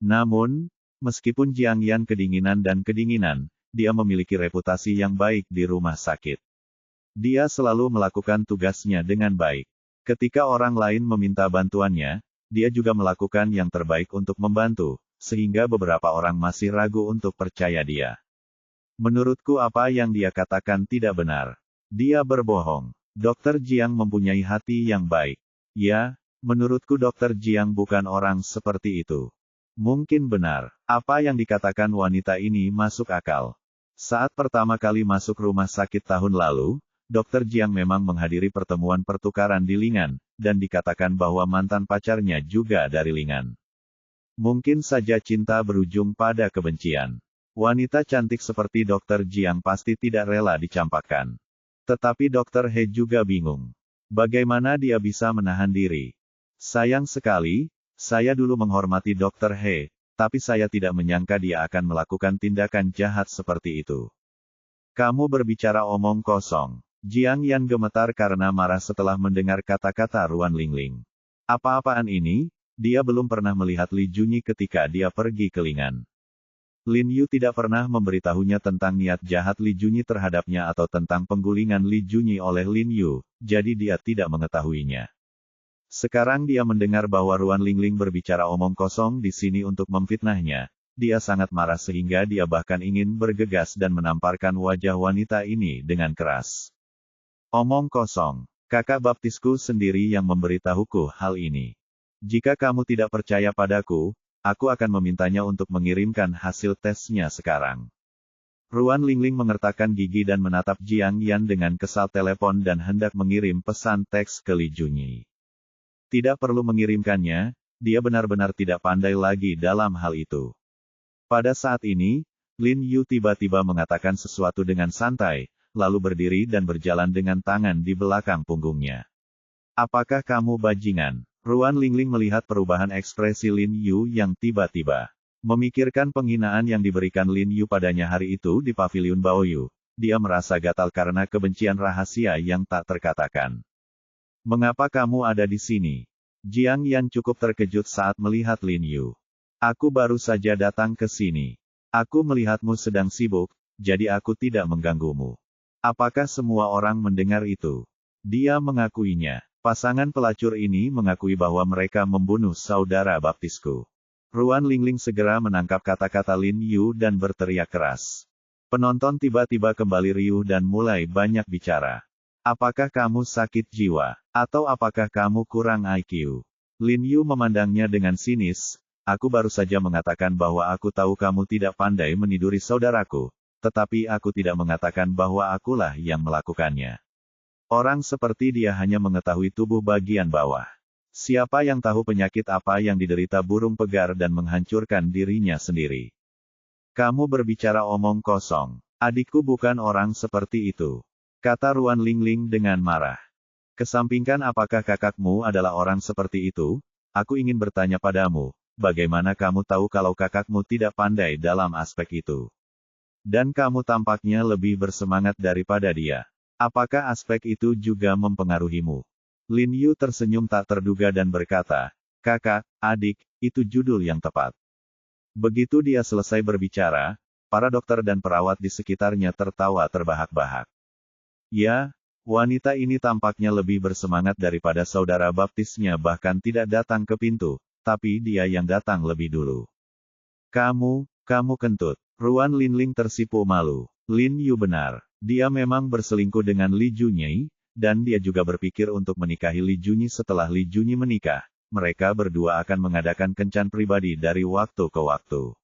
Namun, meskipun Jiang Yan kedinginan, dia memiliki reputasi yang baik di rumah sakit. Dia selalu melakukan tugasnya dengan baik. Ketika orang lain meminta bantuannya, dia juga melakukan yang terbaik untuk membantu, sehingga beberapa orang masih ragu untuk percaya dia. Menurutku apa yang dia katakan tidak benar. Dia berbohong. Dr. Jiang mempunyai hati yang baik. Ya, menurutku Dr. Jiang bukan orang seperti itu. Mungkin benar. Apa yang dikatakan wanita ini masuk akal. Saat pertama kali masuk rumah sakit tahun lalu, Dr. Jiang memang menghadiri pertemuan pertukaran di Lingan, dan dikatakan bahwa mantan pacarnya juga dari Lingan. Mungkin saja cinta berujung pada kebencian. Wanita cantik seperti Dr. Jiang pasti tidak rela dicampakkan. Tetapi Dr. He juga bingung. Bagaimana dia bisa menahan diri? Sayang sekali, saya dulu menghormati Dr. He, tapi saya tidak menyangka dia akan melakukan tindakan jahat seperti itu. Kamu berbicara omong kosong. Jiang Yan gemetar karena marah setelah mendengar kata-kata Ruan Lingling. Apa-apaan ini? Dia belum pernah melihat Li Junyi ketika dia pergi ke Lingan. Lin Yu tidak pernah memberitahunya tentang niat jahat Li Junyi terhadapnya atau tentang penggulingan Li Junyi oleh Lin Yu, jadi dia tidak mengetahuinya. Sekarang dia mendengar bahwa Ruan Lingling berbicara omong kosong di sini untuk memfitnahnya. Dia sangat marah sehingga dia bahkan ingin bergegas dan menamparkan wajah wanita ini dengan keras. Omong kosong. Kakak baptisku sendiri yang memberitahuku hal ini. Jika kamu tidak percaya padaku, aku akan memintanya untuk mengirimkan hasil tesnya sekarang. Ruan Lingling mengertakkan gigi dan menatap Jiang Yan dengan kesal telepon dan hendak mengirim pesan teks ke Li Junyi. Tidak perlu mengirimkannya, dia benar-benar tidak pandai lagi dalam hal itu. Pada saat ini, Lin Yu tiba-tiba mengatakan sesuatu dengan santai, lalu berdiri dan berjalan dengan tangan di belakang punggungnya. Apakah kamu bajingan? Ruan Lingling melihat perubahan ekspresi Lin Yu yang tiba-tiba. Memikirkan penghinaan yang diberikan Lin Yu padanya hari itu di paviliun Baoyu, dia merasa gatal karena kebencian rahasia yang tak terkatakan. Mengapa kamu ada di sini? Jiang Yan cukup terkejut saat melihat Lin Yu. Aku baru saja datang ke sini. Aku melihatmu sedang sibuk, jadi aku tidak mengganggumu. Apakah semua orang mendengar itu? Dia mengakuinya. Pasangan pelacur ini mengakui bahwa mereka membunuh saudara baptisku. Ruan Lingling segera menangkap kata-kata Lin Yu dan berteriak keras. Penonton tiba-tiba kembali riuh dan mulai banyak bicara. Apakah kamu sakit jiwa? Atau apakah kamu kurang IQ? Lin Yu memandangnya dengan sinis. Aku baru saja mengatakan bahwa aku tahu kamu tidak pandai meniduri saudaraku, tetapi aku tidak mengatakan bahwa akulah yang melakukannya. Orang seperti dia hanya mengetahui tubuh bagian bawah. Siapa yang tahu penyakit apa yang diderita burung pegar dan menghancurkan dirinya sendiri? Kamu berbicara omong kosong. Adikku bukan orang seperti itu, kata Ruan Lingling dengan marah. Kesampingkan apakah kakakmu adalah orang seperti itu? Aku ingin bertanya padamu, bagaimana kamu tahu kalau kakakmu tidak pandai dalam aspek itu? Dan kamu tampaknya lebih bersemangat daripada dia. Apakah aspek itu juga mempengaruhimu? Lin Yu tersenyum tak terduga dan berkata, kakak, adik, itu judul yang tepat. Begitu dia selesai berbicara, para dokter dan perawat di sekitarnya tertawa terbahak-bahak. Ya, wanita ini tampaknya lebih bersemangat daripada saudara baptisnya bahkan tidak datang ke pintu, tapi dia yang datang lebih dulu. Kamu kentut. Ruan Lingling tersipu malu. Lin Yu benar. Dia memang berselingkuh dengan Li Junyi, dan dia juga berpikir untuk menikahi Li Junyi setelah Li Junyi menikah. Mereka berdua akan mengadakan kencan pribadi dari waktu ke waktu.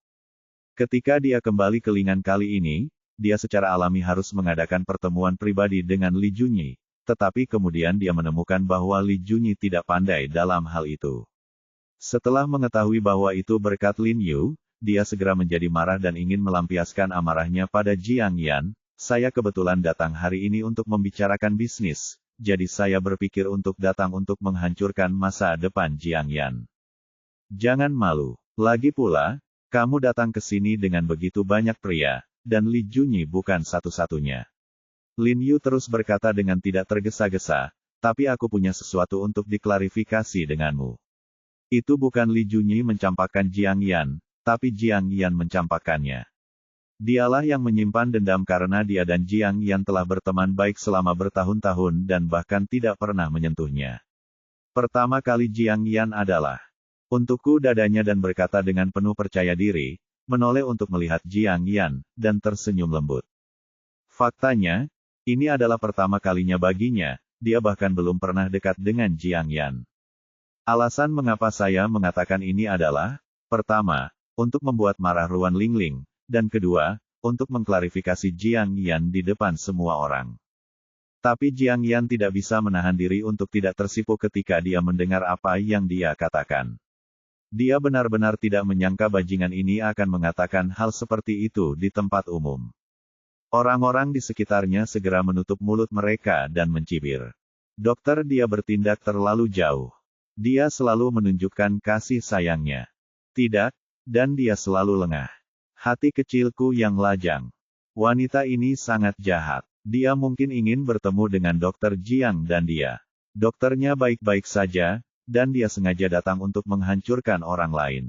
Ketika dia kembali ke Lingan kali ini, dia secara alami harus mengadakan pertemuan pribadi dengan Li Junyi, tetapi kemudian dia menemukan bahwa Li Junyi tidak pandai dalam hal itu. Setelah mengetahui bahwa itu berkat Lin Yu, dia segera menjadi marah dan ingin melampiaskan amarahnya pada Jiang Yan. Saya kebetulan datang hari ini untuk membicarakan bisnis, jadi saya berpikir untuk datang untuk menghancurkan masa depan Jiang Yan. Jangan malu. Lagi pula, kamu datang ke sini dengan begitu banyak pria, dan Li Junyi bukan satu-satunya. Lin Yu terus berkata dengan tidak tergesa-gesa, tapi aku punya sesuatu untuk diklarifikasi denganmu. Itu bukan Li Junyi mencampakkan Jiang Yan, tapi Jiang Yan mencampakkannya. Dialah yang menyimpan dendam karena dia dan Jiang Yan telah berteman baik selama bertahun-tahun dan bahkan tidak pernah menyentuhnya. Pertama kali Jiang Yan adalah untukku dadanya dan berkata dengan penuh percaya diri, menoleh untuk melihat Jiang Yan, dan tersenyum lembut. Faktanya, ini adalah pertama kalinya baginya, dia bahkan belum pernah dekat dengan Jiang Yan. Alasan mengapa saya mengatakan ini adalah, pertama, untuk membuat marah Ruan Lingling, dan kedua, untuk mengklarifikasi Jiang Yan di depan semua orang. Tapi Jiang Yan tidak bisa menahan diri untuk tidak tersipu ketika dia mendengar apa yang dia katakan. Dia benar-benar tidak menyangka bajingan ini akan mengatakan hal seperti itu di tempat umum. Orang-orang di sekitarnya segera menutup mulut mereka dan mencibir. Dokter, dia bertindak terlalu jauh. Dia selalu menunjukkan kasih sayangnya. Tidak, dan dia selalu lengah. Hati kecilku yang lajang. Wanita ini sangat jahat. Dia mungkin ingin bertemu dengan Dokter Jiang dan dia. Dokternya baik-baik saja, dan dia sengaja datang untuk menghancurkan orang lain.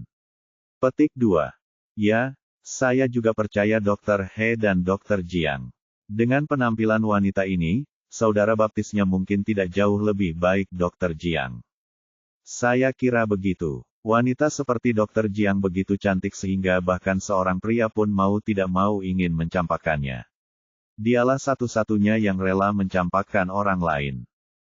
Petik 2. Ya, saya juga percaya Dokter He dan Dokter Jiang. Dengan penampilan wanita ini, saudara baptisnya mungkin tidak jauh lebih baik Dokter Jiang. Saya kira begitu. Wanita seperti Dokter Jiang begitu cantik sehingga bahkan seorang pria pun mau tidak mau ingin mencampakkannya. Dialah satu-satunya yang rela mencampakkan orang lain.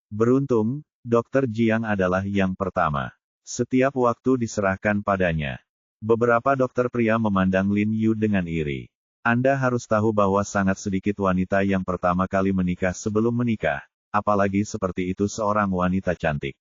Beruntung, Dokter Jiang adalah yang pertama. Setiap waktu diserahkan padanya. Beberapa dokter pria memandang Lin Yu dengan iri. Anda harus tahu bahwa sangat sedikit wanita yang pertama kali menikah sebelum menikah, apalagi seperti itu seorang wanita cantik.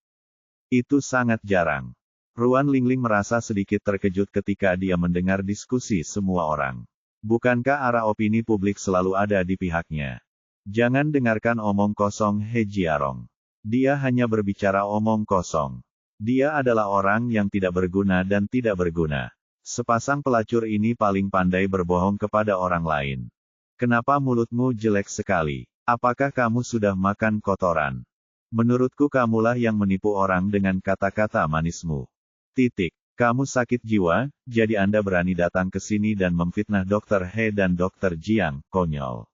Itu sangat jarang. Ruan Lingling merasa sedikit terkejut ketika dia mendengar diskusi semua orang. Bukankah arah opini publik selalu ada di pihaknya? Jangan dengarkan omong kosong He Jiarong. Dia hanya berbicara omong kosong. Dia adalah orang yang tidak berguna dan tidak berguna. Sepasang pelacur ini paling pandai berbohong kepada orang lain. Kenapa mulutmu jelek sekali? Apakah kamu sudah makan kotoran? Menurutku kamulah yang menipu orang dengan kata-kata manismu. Titik. Kamu sakit jiwa, jadi Anda berani datang ke sini dan memfitnah Dr. He dan Dr. Jiang, konyol.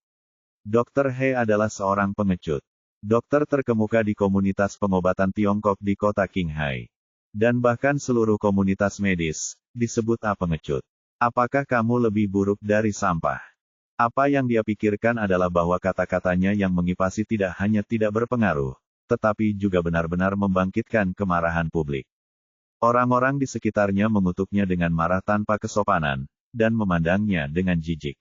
Dr. He adalah seorang pengecut. Dokter terkemuka di komunitas pengobatan Tiongkok di kota Qinghai. Dan bahkan seluruh komunitas medis, disebut pengecut. Apakah kamu lebih buruk dari sampah? Apa yang dia pikirkan adalah bahwa kata-katanya yang mengipasi tidak hanya tidak berpengaruh, tetapi juga benar-benar membangkitkan kemarahan publik. Orang-orang di sekitarnya mengutuknya dengan marah tanpa kesopanan, dan memandangnya dengan jijik.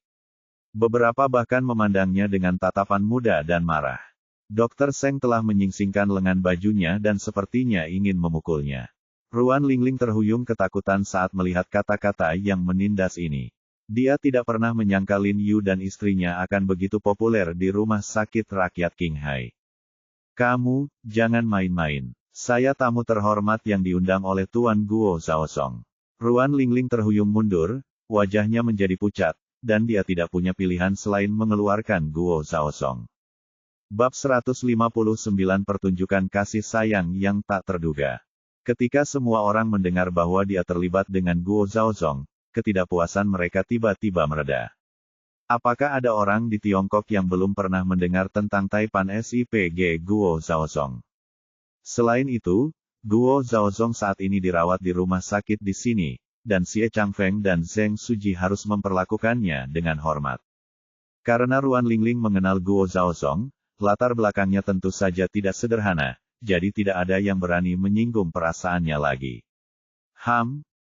Beberapa bahkan memandangnya dengan tatapan muda dan marah. Dr. Seng telah menyingsingkan lengan bajunya dan sepertinya ingin memukulnya. Ruan Lingling terhuyung ketakutan saat melihat kata-kata yang menindas ini. Dia tidak pernah menyangka Lin Yu dan istrinya akan begitu populer di rumah sakit rakyat Qinghai. Kamu, jangan main-main. Saya tamu terhormat yang diundang oleh Tuan Guo Zhaosong. Ruan Lingling terhuyung mundur, wajahnya menjadi pucat, dan dia tidak punya pilihan selain mengeluarkan Guo Zhaosong. Bab 159 Pertunjukan kasih sayang yang tak terduga. Ketika semua orang mendengar bahwa dia terlibat dengan Guo Zhaosong, ketidakpuasan mereka tiba-tiba mereda. Apakah ada orang di Tiongkok yang belum pernah mendengar tentang Taipan SIPG Guo Zhaosong? Selain itu, Guo Zhaosong saat ini dirawat di rumah sakit di sini, dan Xie Changfeng dan Zheng Suji harus memperlakukannya dengan hormat. Karena Ruan Lingling mengenal Guo Zhaosong, latar belakangnya tentu saja tidak sederhana, jadi tidak ada yang berani menyinggung perasaannya lagi.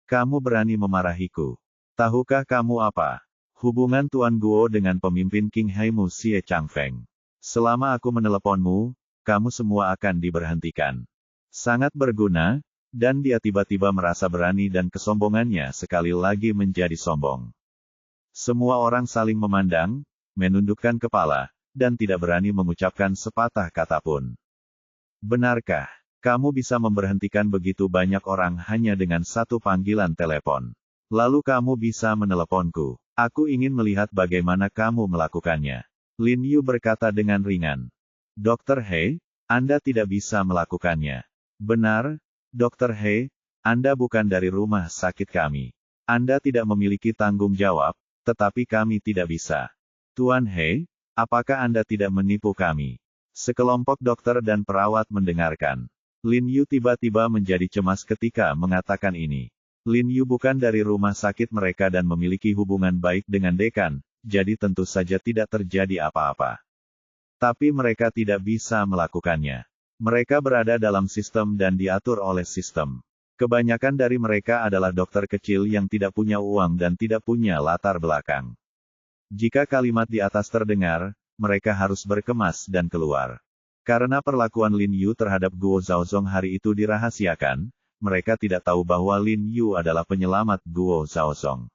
Kamu berani memarahiku. Tahukah kamu apa? Hubungan Tuan Guo dengan pemimpin Qinghaimu Xie Changfeng. Selama aku meneleponmu, kamu semua akan diberhentikan. Sangat berguna, dan dia tiba-tiba merasa berani dan kesombongannya sekali lagi menjadi sombong. Semua orang saling memandang, menundukkan kepala, dan tidak berani mengucapkan sepatah kata pun. Benarkah, kamu bisa memberhentikan begitu banyak orang hanya dengan satu panggilan telepon? Lalu kamu bisa meneleponku. Aku ingin melihat bagaimana kamu melakukannya. Lin Yu berkata dengan ringan. Dr. He, Anda tidak bisa melakukannya. Benar, Dr. He, Anda bukan dari rumah sakit kami. Anda tidak memiliki tanggung jawab, tetapi kami tidak bisa. Tuan He, apakah Anda tidak menipu kami? Sekelompok dokter dan perawat mendengarkan. Lin Yu tiba-tiba menjadi cemas ketika mengatakan ini. Lin Yu bukan dari rumah sakit mereka dan memiliki hubungan baik dengan dekan, jadi tentu saja tidak terjadi apa-apa. Tapi mereka tidak bisa melakukannya. Mereka berada dalam sistem dan diatur oleh sistem. Kebanyakan dari mereka adalah dokter kecil yang tidak punya uang dan tidak punya latar belakang. Jika kalimat di atas terdengar, mereka harus berkemas dan keluar. Karena perlakuan Lin Yu terhadap Guo Zhaosong hari itu dirahasiakan, mereka tidak tahu bahwa Lin Yu adalah penyelamat Guo Zhaosong.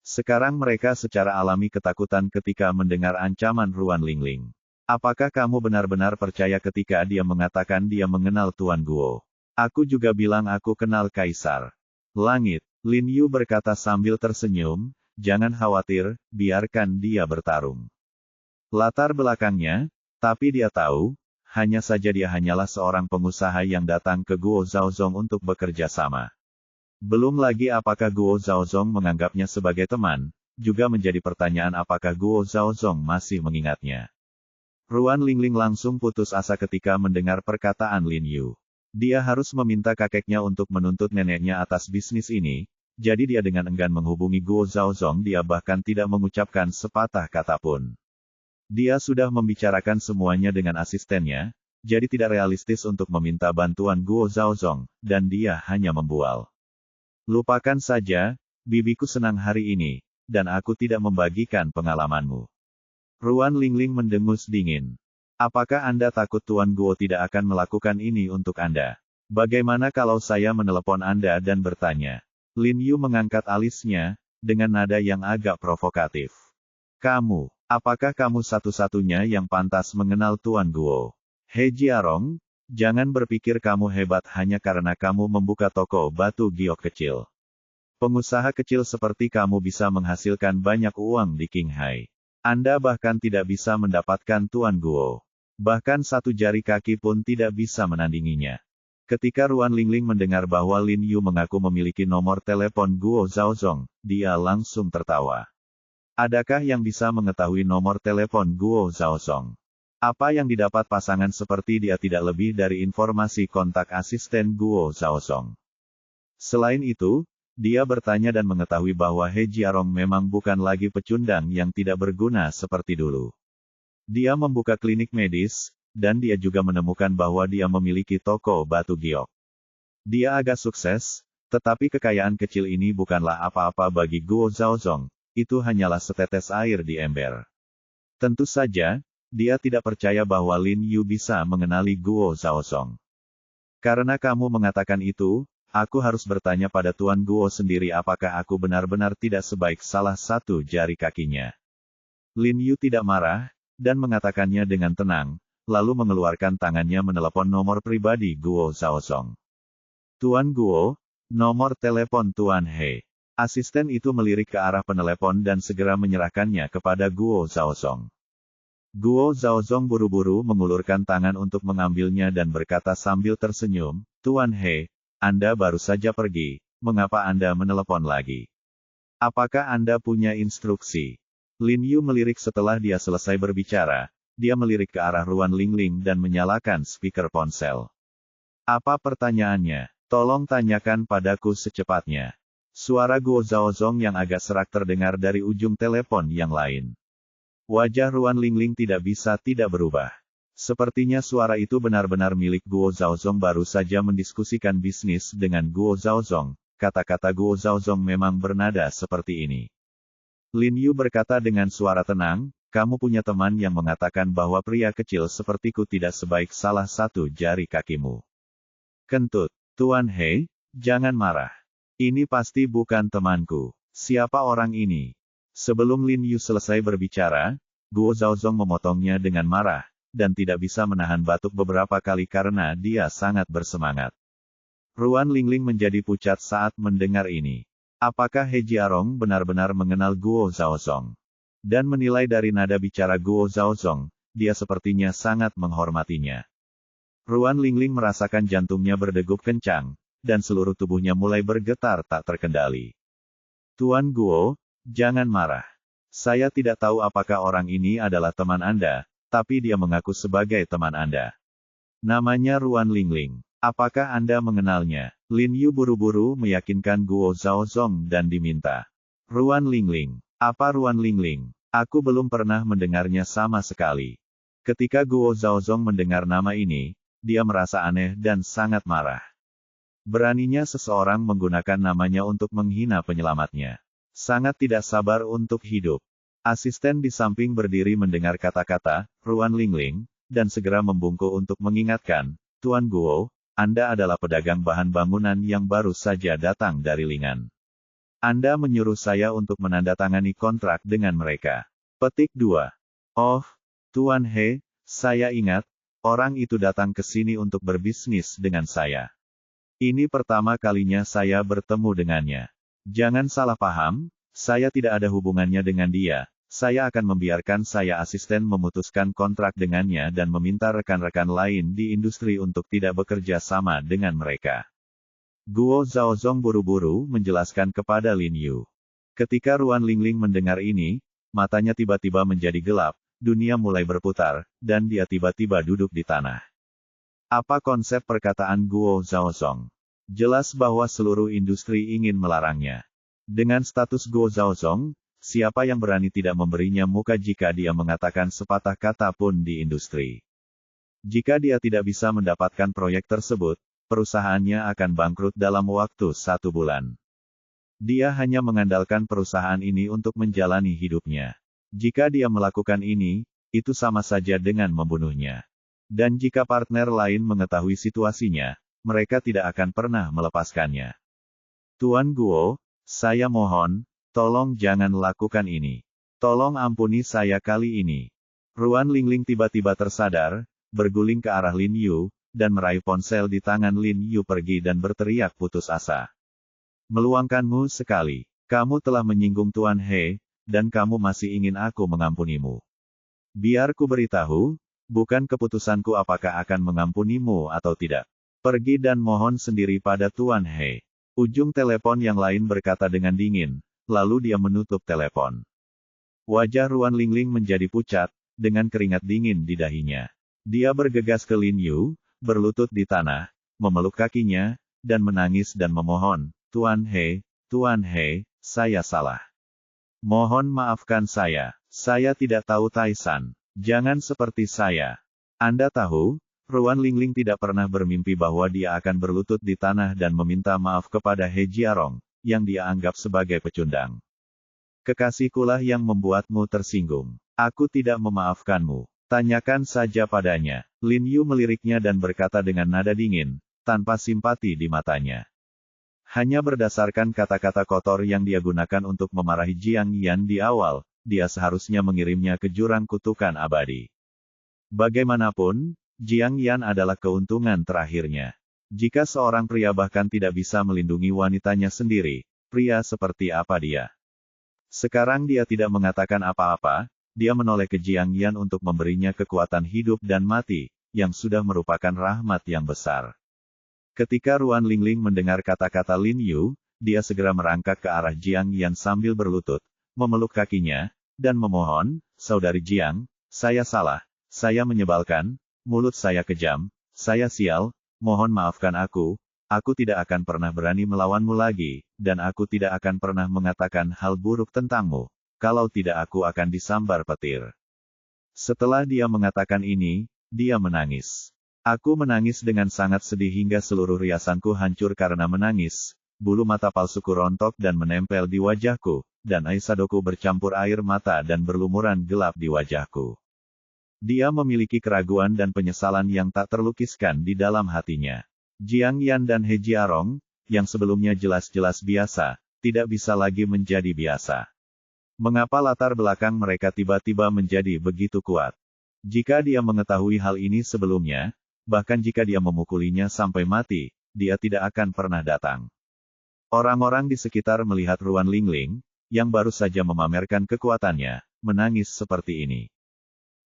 Sekarang mereka secara alami ketakutan ketika mendengar ancaman Ruan Lingling. Apakah kamu benar-benar percaya ketika dia mengatakan dia mengenal Tuan Guo? Aku juga bilang aku kenal Kaisar Langit. Lin Yu berkata sambil tersenyum, jangan khawatir, biarkan dia bertarung. Latar belakangnya, tapi dia tahu, hanya saja dia hanyalah seorang pengusaha yang datang ke Guo Zhaosong untuk bekerja sama. Belum lagi apakah Guo Zhaosong menganggapnya sebagai teman, juga menjadi pertanyaan apakah Guo Zhaosong masih mengingatnya. Ruan Lingling langsung putus asa ketika mendengar perkataan Lin Yu. Dia harus meminta kakeknya untuk menuntut neneknya atas bisnis ini, jadi dia dengan enggan menghubungi Guo Zhaosong. Dia bahkan tidak mengucapkan sepatah kata pun. Dia sudah membicarakan semuanya dengan asistennya, jadi tidak realistis untuk meminta bantuan Guo Zhaosong, dan dia hanya membual. Lupakan saja, bibiku senang hari ini, dan aku tidak membagikan pengalamanmu. Ruan Lingling mendengus dingin. Apakah Anda takut Tuan Guo tidak akan melakukan ini untuk Anda? Bagaimana kalau saya menelepon Anda dan bertanya? Lin Yu mengangkat alisnya, dengan nada yang agak provokatif. Apakah kamu satu-satunya yang pantas mengenal Tuan Guo? He Jiarong, Jangan berpikir kamu hebat hanya karena kamu membuka toko batu giok kecil. Pengusaha kecil seperti kamu bisa menghasilkan banyak uang di Qinghai. Anda bahkan tidak bisa mendapatkan Tuan Guo. Bahkan satu jari kaki pun tidak bisa menandinginya. Ketika Ruan Lingling mendengar bahwa Lin Yu mengaku memiliki nomor telepon Guo Zhaozong, dia langsung tertawa. Adakah yang bisa mengetahui nomor telepon Guo Zhaozong? Apa yang didapat pasangan seperti dia tidak lebih dari informasi kontak asisten Guo Zhaozong. Selain itu, dia bertanya dan mengetahui bahwa He Jiarong memang bukan lagi pecundang yang tidak berguna seperti dulu. Dia membuka klinik medis, dan dia juga menemukan bahwa dia memiliki toko batu giok. Dia agak sukses, tetapi kekayaan kecil ini bukanlah apa-apa bagi Guo Zhaozong, itu hanyalah setetes air di ember. Tentu saja, dia tidak percaya bahwa Lin Yu bisa mengenali Guo Zhaozong. Karena kamu mengatakan itu, aku harus bertanya pada Tuan Guo sendiri apakah aku benar-benar tidak sebaik salah satu jari kakinya. Lin Yu tidak marah, dan mengatakannya dengan tenang, lalu mengeluarkan tangannya menelepon nomor pribadi Guo Zhaozong. Tuan Guo, nomor telepon Tuan He. Asisten itu melirik ke arah penelepon dan segera menyerahkannya kepada Guo Zhaozong. Guo Zhaozong buru-buru mengulurkan tangan untuk mengambilnya dan berkata sambil tersenyum, Tuan He, Anda baru saja pergi, mengapa Anda menelepon lagi? Apakah Anda punya instruksi? Lin Yu melirik setelah dia selesai berbicara, dia melirik ke arah Ruan Lingling dan menyalakan speaker ponsel. Apa pertanyaannya? Tolong tanyakan padaku secepatnya. Suara Guo Zhaozong yang agak serak terdengar dari ujung telepon yang lain. Wajah Ruan Lingling tidak bisa tidak berubah. Sepertinya suara itu benar-benar milik Guo Zhaozong baru saja mendiskusikan bisnis dengan Guo Zhaozong. Kata-kata Guo Zhaozong memang bernada seperti ini. Lin Yu berkata dengan suara tenang, kamu punya teman yang mengatakan bahwa pria kecil sepertiku tidak sebaik salah satu jari kakimu. Kentut, Tuan He, jangan marah. Ini pasti bukan temanku. Siapa orang ini? Sebelum Lin Yu selesai berbicara, Guo Zhaozong memotongnya dengan marah, dan tidak bisa menahan batuk beberapa kali karena dia sangat bersemangat. Ruan Lingling menjadi pucat saat mendengar ini. Apakah He Jiarong benar-benar mengenal Guo Zhaozong? Dan menilai dari nada bicara Guo Zhaozong, dia sepertinya sangat menghormatinya. Ruan Lingling merasakan jantungnya berdegup kencang, dan seluruh tubuhnya mulai bergetar tak terkendali. Tuan Guo, jangan marah. Saya tidak tahu apakah orang ini adalah teman Anda, tapi dia mengaku sebagai teman Anda. Namanya Ruan Lingling. Apakah Anda mengenalnya? Lin Yu buru-buru meyakinkan Guo Zhaozong dan diminta. Ruan Lingling. Apa Ruan Lingling? Aku belum pernah mendengarnya sama sekali. Ketika Guo Zhaozong mendengar nama ini, dia merasa aneh dan sangat marah. Beraninya seseorang menggunakan namanya untuk menghina penyelamatnya. Sangat tidak sabar untuk hidup. Asisten di samping berdiri mendengar kata-kata Ruan Lingling, dan segera membungkuk untuk mengingatkan, Tuan Guo, Anda adalah pedagang bahan bangunan yang baru saja datang dari Lingan. Anda menyuruh saya untuk menandatangani kontrak dengan mereka. Petik 2. Oh, Tuan He, saya ingat, orang itu datang ke sini untuk berbisnis dengan saya. Ini pertama kalinya saya bertemu dengannya. Jangan salah paham, saya tidak ada hubungannya dengan dia. Saya akan membiarkan saya asisten memutuskan kontrak dengannya dan meminta rekan-rekan lain di industri untuk tidak bekerja sama dengan mereka. Guo Zhaozong buru-buru menjelaskan kepada Lin Yu. Ketika Ruan Lingling mendengar ini, matanya tiba-tiba menjadi gelap, dunia mulai berputar, dan dia tiba-tiba duduk di tanah. Apa konsep perkataan Guo Zhaozong? Jelas bahwa seluruh industri ingin melarangnya. Dengan status Guo Zhaozong, siapa yang berani tidak memberinya muka jika dia mengatakan sepatah kata pun di industri? Jika dia tidak bisa mendapatkan proyek tersebut, perusahaannya akan bangkrut dalam waktu 1 bulan. Dia hanya mengandalkan perusahaan ini untuk menjalani hidupnya. Jika dia melakukan ini, itu sama saja dengan membunuhnya. Dan jika partner lain mengetahui situasinya, mereka tidak akan pernah melepaskannya. Tuan Guo, saya mohon, tolong jangan lakukan ini. Tolong ampuni saya kali ini. Ruan Lingling tiba-tiba tersadar, berguling ke arah Lin Yu, dan meraih ponsel di tangan Lin Yu pergi dan berteriak putus asa. Meluangkanmu sekali. Kamu telah menyinggung Tuan He, dan kamu masih ingin aku mengampunimu. Biar ku beritahu, bukan keputusanku apakah akan mengampunimu atau tidak. Pergi dan mohon sendiri pada Tuan He. Ujung telepon yang lain berkata dengan dingin, lalu dia menutup telepon. Wajah Ruan Lingling menjadi pucat, dengan keringat dingin di dahinya. Dia bergegas ke Lin Yu, berlutut di tanah, memeluk kakinya, dan menangis dan memohon, Tuan He, saya salah. Mohon maafkan saya tidak tahu Taisan. Jangan seperti saya. Anda tahu, Ruan Lingling tidak pernah bermimpi bahwa dia akan berlutut di tanah dan meminta maaf kepada He Jiarong, yang dia anggap sebagai pecundang. Kekasihkulah yang membuatmu tersinggung. Aku tidak memaafkanmu. Tanyakan saja padanya. Lin Yu meliriknya dan berkata dengan nada dingin, tanpa simpati di matanya. Hanya berdasarkan kata-kata kotor yang dia gunakan untuk memarahi Jiang Yan di awal, dia seharusnya mengirimnya ke jurang kutukan abadi. Bagaimanapun, Jiang Yan adalah keuntungan terakhirnya. Jika seorang pria bahkan tidak bisa melindungi wanitanya sendiri, pria seperti apa dia? Sekarang dia tidak mengatakan apa-apa, dia menoleh ke Jiang Yan untuk memberinya kekuatan hidup dan mati, yang sudah merupakan rahmat yang besar. Ketika Ruan Lingling mendengar kata-kata Lin Yu, dia segera merangkak ke arah Jiang Yan sambil berlutut, memeluk kakinya, dan memohon, Saudari Jiang, saya salah, saya menyebalkan, mulut saya kejam, saya sial, mohon maafkan aku tidak akan pernah berani melawanmu lagi, dan aku tidak akan pernah mengatakan hal buruk tentangmu, kalau tidak aku akan disambar petir. Setelah dia mengatakan ini, dia menangis. Aku menangis dengan sangat sedih hingga seluruh riasanku hancur karena menangis, bulu mata palsuku rontok dan menempel di wajahku, dan aisadoku bercampur air mata dan berlumuran gelap di wajahku. Dia memiliki keraguan dan penyesalan yang tak terlukiskan di dalam hatinya. Jiang Yan dan He Jiarong, yang sebelumnya jelas-jelas biasa, tidak bisa lagi menjadi biasa. Mengapa latar belakang mereka tiba-tiba menjadi begitu kuat? Jika dia mengetahui hal ini sebelumnya, bahkan jika dia memukulinya sampai mati, dia tidak akan pernah datang. Orang-orang di sekitar melihat Ruan Lingling, yang baru saja memamerkan kekuatannya, menangis seperti ini.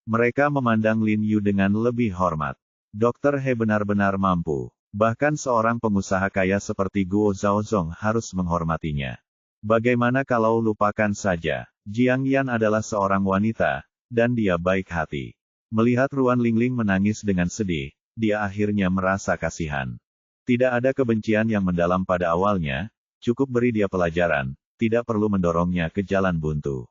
Mereka memandang Lin Yu dengan lebih hormat. Dr. He benar-benar mampu. Bahkan seorang pengusaha kaya seperti Guo Zhaozong harus menghormatinya. Bagaimana kalau lupakan saja? Jiang Yan adalah seorang wanita, dan dia baik hati. Melihat Ruan Lingling menangis dengan sedih, dia akhirnya merasa kasihan. Tidak ada kebencian yang mendalam pada awalnya, cukup beri dia pelajaran, tidak perlu mendorongnya ke jalan buntu.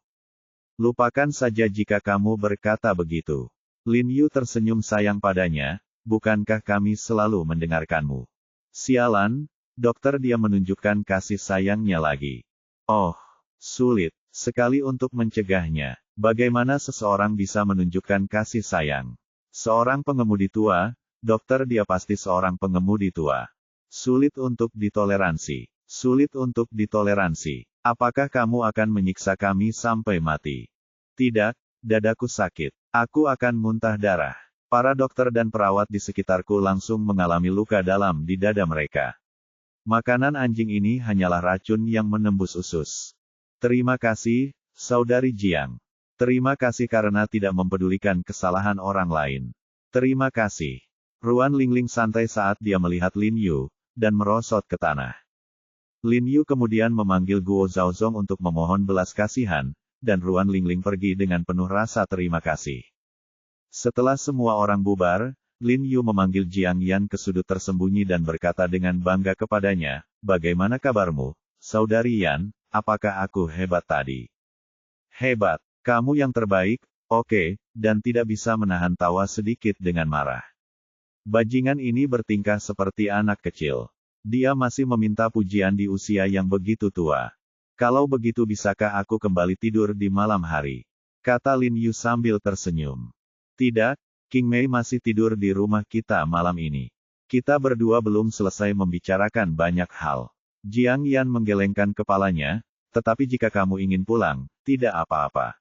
Lupakan saja jika kamu berkata begitu. Lin Yu tersenyum sayang padanya, bukankah kami selalu mendengarkanmu? Sialan, dokter, dia menunjukkan kasih sayangnya lagi. Oh, sulit sekali untuk mencegahnya. Bagaimana seseorang bisa menunjukkan kasih sayang? Seorang pengemudi tua, dokter, dia pasti seorang pengemudi tua. Sulit untuk ditoleransi. Sulit untuk ditoleransi. Apakah kamu akan menyiksa kami sampai mati? Tidak, dadaku sakit. Aku akan muntah darah. Para dokter dan perawat di sekitarku langsung mengalami luka dalam di dada mereka. Makanan anjing ini hanyalah racun yang menembus usus. Terima kasih, Saudari Jiang. Terima kasih karena tidak mempedulikan kesalahan orang lain. Terima kasih. Ruan Lingling santai saat dia melihat Lin Yu, dan merosot ke tanah. Lin Yu kemudian memanggil Guo Zhaozong untuk memohon belas kasihan, dan Ruan Lingling pergi dengan penuh rasa terima kasih. Setelah semua orang bubar, Lin Yu memanggil Jiang Yan ke sudut tersembunyi dan berkata dengan bangga kepadanya, bagaimana kabarmu, Saudari Yan, apakah aku hebat tadi? Hebat, kamu yang terbaik, oke, dan tidak bisa menahan tawa sedikit dengan marah. Bajingan ini bertingkah seperti anak kecil. Dia masih meminta pujian di usia yang begitu tua. Kalau begitu bisakah aku kembali tidur di malam hari? Kata Lin Yu sambil tersenyum. Tidak, King Mei masih tidur di rumah kita malam ini. Kita berdua belum selesai membicarakan banyak hal. Jiang Yan menggelengkan kepalanya, tetapi jika kamu ingin pulang, tidak apa-apa.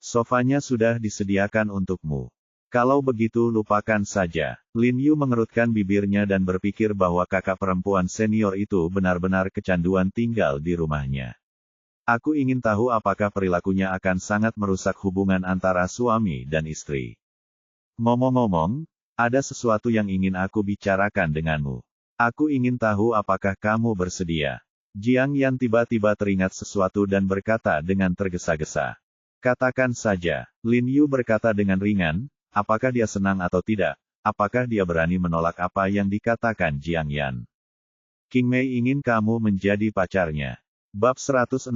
Sofanya sudah disediakan untukmu. Kalau begitu lupakan saja. Lin Yu mengerutkan bibirnya dan berpikir bahwa kakak perempuan senior itu benar-benar kecanduan tinggal di rumahnya. Aku ingin tahu apakah perilakunya akan sangat merusak hubungan antara suami dan istri. Ngomong-ngomong, ada sesuatu yang ingin aku bicarakan denganmu. Aku ingin tahu apakah kamu bersedia. Jiang Yan tiba-tiba teringat sesuatu dan berkata dengan tergesa-gesa. Katakan saja, Lin Yu berkata dengan ringan. Apakah dia senang atau tidak? Apakah dia berani menolak apa yang dikatakan Jiang Yan? King Mei ingin kamu menjadi pacarnya. Bab 160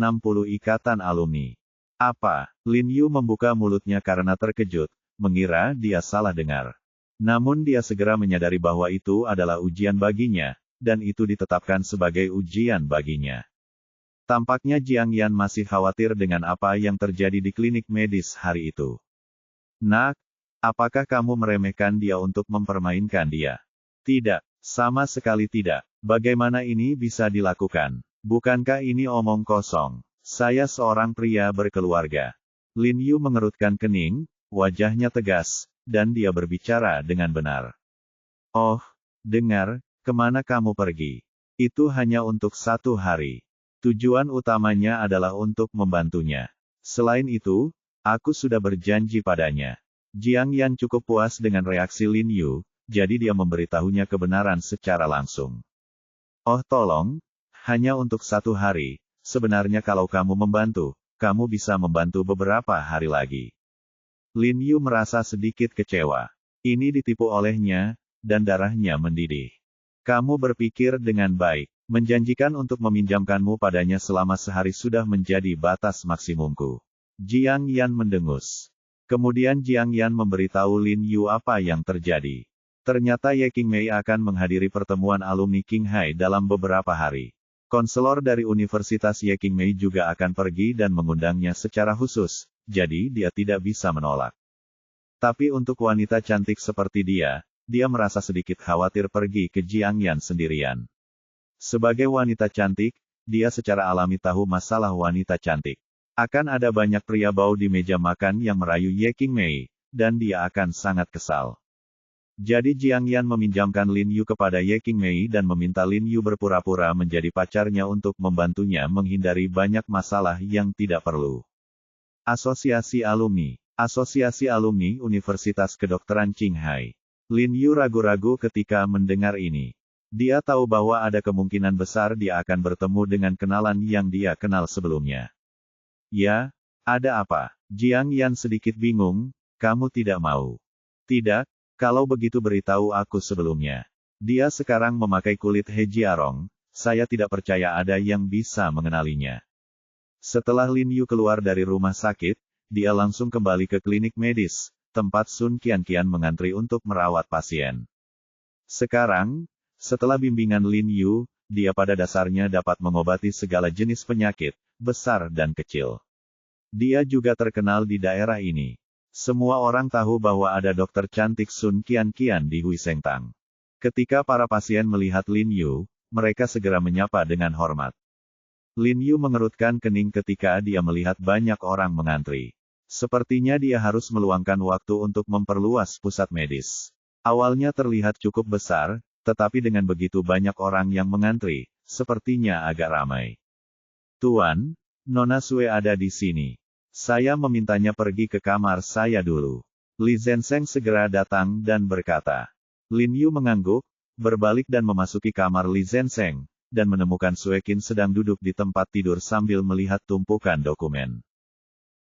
Ikatan Alumni. Apa? Lin Yu membuka mulutnya karena terkejut, mengira dia salah dengar. Namun dia segera menyadari bahwa itu adalah ujian baginya, dan itu ditetapkan sebagai ujian baginya. Tampaknya Jiang Yan masih khawatir dengan apa yang terjadi di klinik medis hari itu. Nak, apakah kamu meremehkan dia untuk mempermainkan dia? Tidak, sama sekali tidak. Bagaimana ini bisa dilakukan? Bukankah ini omong kosong? Saya seorang pria berkeluarga. Lin Yu mengerutkan kening, wajahnya tegas, dan dia berbicara dengan benar. Oh, dengar, kemana kamu pergi? Itu hanya untuk 1 hari. Tujuan utamanya adalah untuk membantunya. Selain itu, aku sudah berjanji padanya. Jiang Yan cukup puas dengan reaksi Lin Yu, jadi dia memberitahunya kebenaran secara langsung. Oh tolong, hanya untuk 1 hari, sebenarnya kalau kamu membantu, kamu bisa membantu beberapa hari lagi. Lin Yu merasa sedikit kecewa. Ini ditipu olehnya, dan darahnya mendidih. Kamu berpikir dengan baik, menjanjikan untuk meminjamkanmu padanya selama sehari sudah menjadi batas maksimumku. Jiang Yan mendengus. Kemudian Jiang Yan memberitahu Lin Yu apa yang terjadi. Ternyata Ye Qingmei akan menghadiri pertemuan alumni Qinghai dalam beberapa hari. Konselor dari Universitas Ye Qingmei juga akan pergi dan mengundangnya secara khusus, jadi dia tidak bisa menolak. Tapi untuk wanita cantik seperti dia merasa sedikit khawatir pergi ke Jiang Yan sendirian. Sebagai wanita cantik, dia secara alami tahu masalah wanita cantik. Akan ada banyak pria bau di meja makan yang merayu Ye Qingmei, dan dia akan sangat kesal. Jadi Jiang Yan meminjamkan Lin Yu kepada Ye Qingmei dan meminta Lin Yu berpura-pura menjadi pacarnya untuk membantunya menghindari banyak masalah yang tidak perlu. Asosiasi Alumni Universitas Kedokteran Qinghai. Lin Yu ragu-ragu ketika mendengar ini. Dia tahu bahwa ada kemungkinan besar dia akan bertemu dengan kenalan yang dia kenal sebelumnya. Ya, ada apa? Jiang Yan sedikit bingung, kamu tidak mau. Tidak, kalau begitu beritahu aku sebelumnya. Dia sekarang memakai kulit He Jiarong, saya tidak percaya ada yang bisa mengenalinya. Setelah Lin Yu keluar dari rumah sakit, dia langsung kembali ke klinik medis, tempat Sun Qianqian mengantri untuk merawat pasien. Sekarang, setelah bimbingan Lin Yu, dia pada dasarnya dapat mengobati segala jenis penyakit, besar dan kecil. Dia juga terkenal di daerah ini. Semua orang tahu bahwa ada dokter cantik Sun Qianqian di Huisengtang. Ketika para pasien melihat Lin Yu, mereka segera menyapa dengan hormat. Lin Yu mengerutkan kening ketika dia melihat banyak orang mengantri. Sepertinya dia harus meluangkan waktu untuk memperluas pusat medis. Awalnya terlihat cukup besar, tetapi dengan begitu banyak orang yang mengantri, sepertinya agak ramai. Tuan, Nona Sue ada di sini. Saya memintanya pergi ke kamar saya dulu. Li Zenseng segera datang dan berkata. Lin Yu mengangguk, berbalik dan memasuki kamar Li Zenseng, dan menemukan Sue Qin sedang duduk di tempat tidur sambil melihat tumpukan dokumen.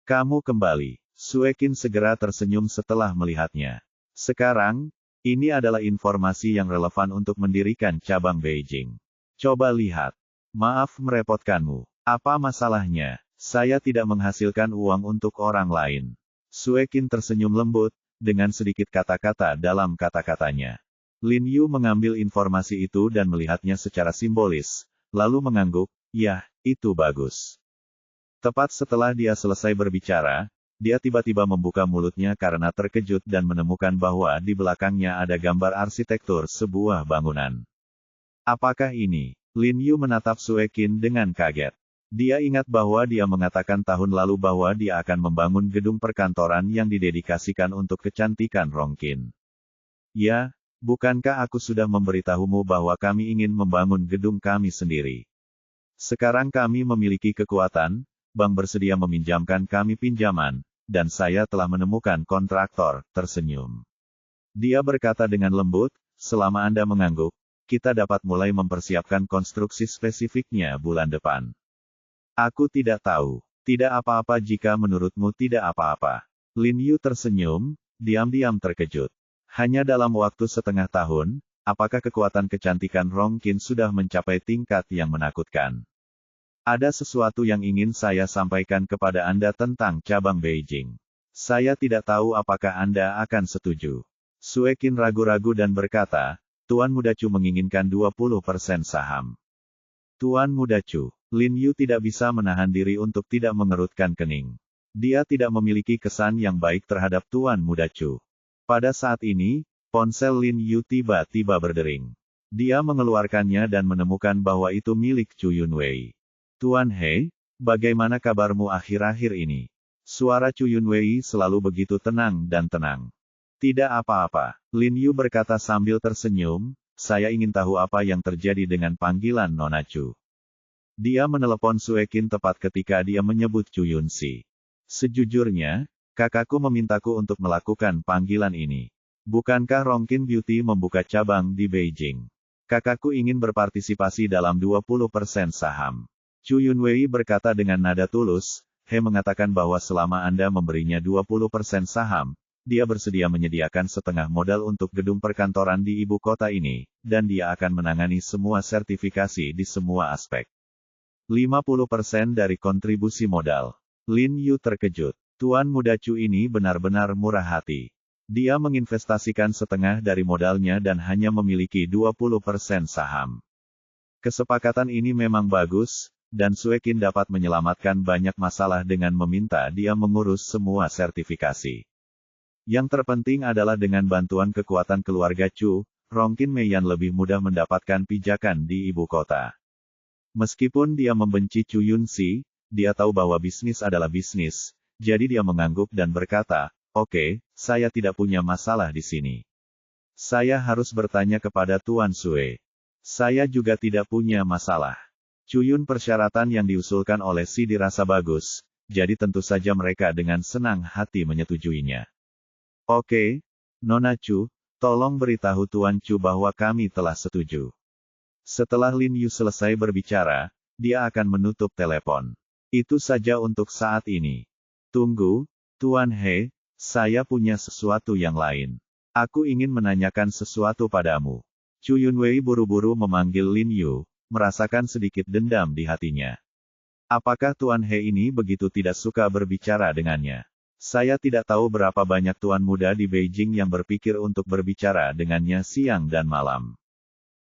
Kamu kembali. Sue Qin segera tersenyum setelah melihatnya. Sekarang, ini adalah informasi yang relevan untuk mendirikan cabang Beijing. Coba lihat. Maaf merepotkanmu. Apa masalahnya? Saya tidak menghasilkan uang untuk orang lain. Sue Qin tersenyum lembut, dengan sedikit kata-kata dalam kata-katanya. Lin Yu mengambil informasi itu dan melihatnya secara simbolis, lalu mengangguk, "Yah, itu bagus." Tepat setelah dia selesai berbicara, dia tiba-tiba membuka mulutnya karena terkejut dan menemukan bahwa di belakangnya ada gambar arsitektur sebuah bangunan. Apakah ini? Lin Yu menatap Sue Qin dengan kaget. Dia ingat bahwa dia mengatakan tahun lalu bahwa dia akan membangun gedung perkantoran yang didedikasikan untuk kecantikan Rongkin. Ya, bukankah aku sudah memberitahumu bahwa kami ingin membangun gedung kami sendiri? Sekarang kami memiliki kekuatan, bank bersedia meminjamkan kami pinjaman, dan saya telah menemukan kontraktor, tersenyum. Dia berkata dengan lembut, selama Anda mengangguk, kita dapat mulai mempersiapkan konstruksi spesifiknya bulan depan. Aku tidak tahu. Tidak apa-apa jika menurutmu tidak apa-apa. Lin Yu tersenyum, diam-diam terkejut. Hanya dalam waktu setengah tahun, apakah kekuatan kecantikan Rongkin sudah mencapai tingkat yang menakutkan? Ada sesuatu yang ingin saya sampaikan kepada Anda tentang cabang Beijing. Saya tidak tahu apakah Anda akan setuju. Sue Qin ragu-ragu dan berkata, Tuan Muda Chu menginginkan 20% saham. Tuan Muda Chu. Lin Yu tidak bisa menahan diri untuk tidak mengerutkan kening. Dia tidak memiliki kesan yang baik terhadap Tuan Muda Chu. Pada saat ini, ponsel Lin Yu tiba-tiba berdering. Dia mengeluarkannya dan menemukan bahwa itu milik Chu Yunwei. Tuan He, bagaimana kabarmu akhir-akhir ini? Suara Chu Yunwei selalu begitu tenang dan tenang. Tidak apa-apa, Lin Yu berkata sambil tersenyum, saya ingin tahu apa yang terjadi dengan panggilan Nona Chu. Dia menelepon Sue Qin tepat ketika dia menyebut Chu Yunxi. Sejujurnya, kakakku memintaku untuk melakukan panggilan ini. Bukankah Rongkin Beauty membuka cabang di Beijing? Kakakku ingin berpartisipasi dalam 20% saham. Chu Yunwei berkata dengan nada tulus, He mengatakan bahwa selama Anda memberinya 20% saham, dia bersedia menyediakan setengah modal untuk gedung perkantoran di ibu kota ini, dan dia akan menangani semua sertifikasi di semua aspek. 50% dari kontribusi modal. Lin Yu terkejut. Tuan Muda Chu ini benar-benar murah hati. Dia menginvestasikan setengah dari modalnya dan hanya memiliki 20% saham. Kesepakatan ini memang bagus, dan Sue Qin dapat menyelamatkan banyak masalah dengan meminta dia mengurus semua sertifikasi. Yang terpenting adalah dengan bantuan kekuatan keluarga Chu, Rongkin Meiyan lebih mudah mendapatkan pijakan di ibu kota. Meskipun dia membenci Chu Yunxi, dia tahu bahwa bisnis adalah bisnis, jadi dia mengangguk dan berkata, oke, saya tidak punya masalah di sini. Saya harus bertanya kepada Tuan Sue. Saya juga tidak punya masalah. Chu Yun persyaratan yang diusulkan oleh Si dirasa bagus, jadi tentu saja mereka dengan senang hati menyetujuinya. Oke, Nona Chu, tolong beritahu Tuan Chu bahwa kami telah setuju. Setelah Lin Yu selesai berbicara, dia akan menutup telepon. Itu saja untuk saat ini. Tunggu, Tuan He, saya punya sesuatu yang lain. Aku ingin menanyakan sesuatu padamu. Chu Yunwei buru-buru memanggil Lin Yu, merasakan sedikit dendam di hatinya. Apakah Tuan He ini begitu tidak suka berbicara dengannya? Saya tidak tahu berapa banyak tuan muda di Beijing yang berpikir untuk berbicara dengannya siang dan malam.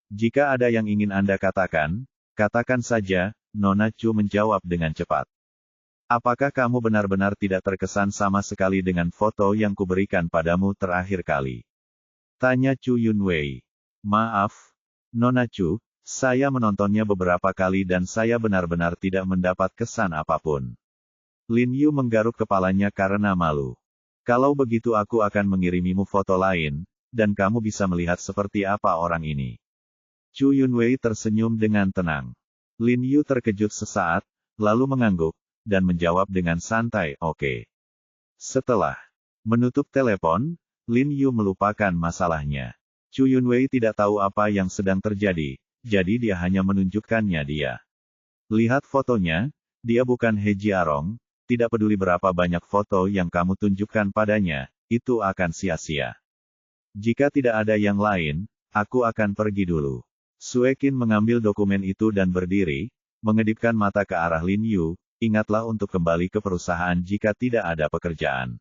Jika ada yang ingin Anda katakan, katakan saja, Nona Chu menjawab dengan cepat. Apakah kamu benar-benar tidak terkesan sama sekali dengan foto yang kuberikan padamu terakhir kali? Tanya Chu Yunwei. Maaf, Nona Chu, saya menontonnya beberapa kali dan saya benar-benar tidak mendapat kesan apapun. Lin Yu menggaruk kepalanya karena malu. Kalau begitu aku akan mengirimimu foto lain, dan kamu bisa melihat seperti apa orang ini. Chu Yunwei tersenyum dengan tenang. Lin Yu terkejut sesaat, lalu mengangguk, dan menjawab dengan santai, oke. Setelah menutup telepon, Lin Yu melupakan masalahnya. Chu Yunwei tidak tahu apa yang sedang terjadi, jadi dia hanya menunjukkannya dia. Lihat fotonya, dia bukan He Jiarong, tidak peduli berapa banyak foto yang kamu tunjukkan padanya, itu akan sia-sia. Jika tidak ada yang lain, aku akan pergi dulu. Sue Qin mengambil dokumen itu dan berdiri, mengedipkan mata ke arah Lin Yu, ingatlah untuk kembali ke perusahaan jika tidak ada pekerjaan.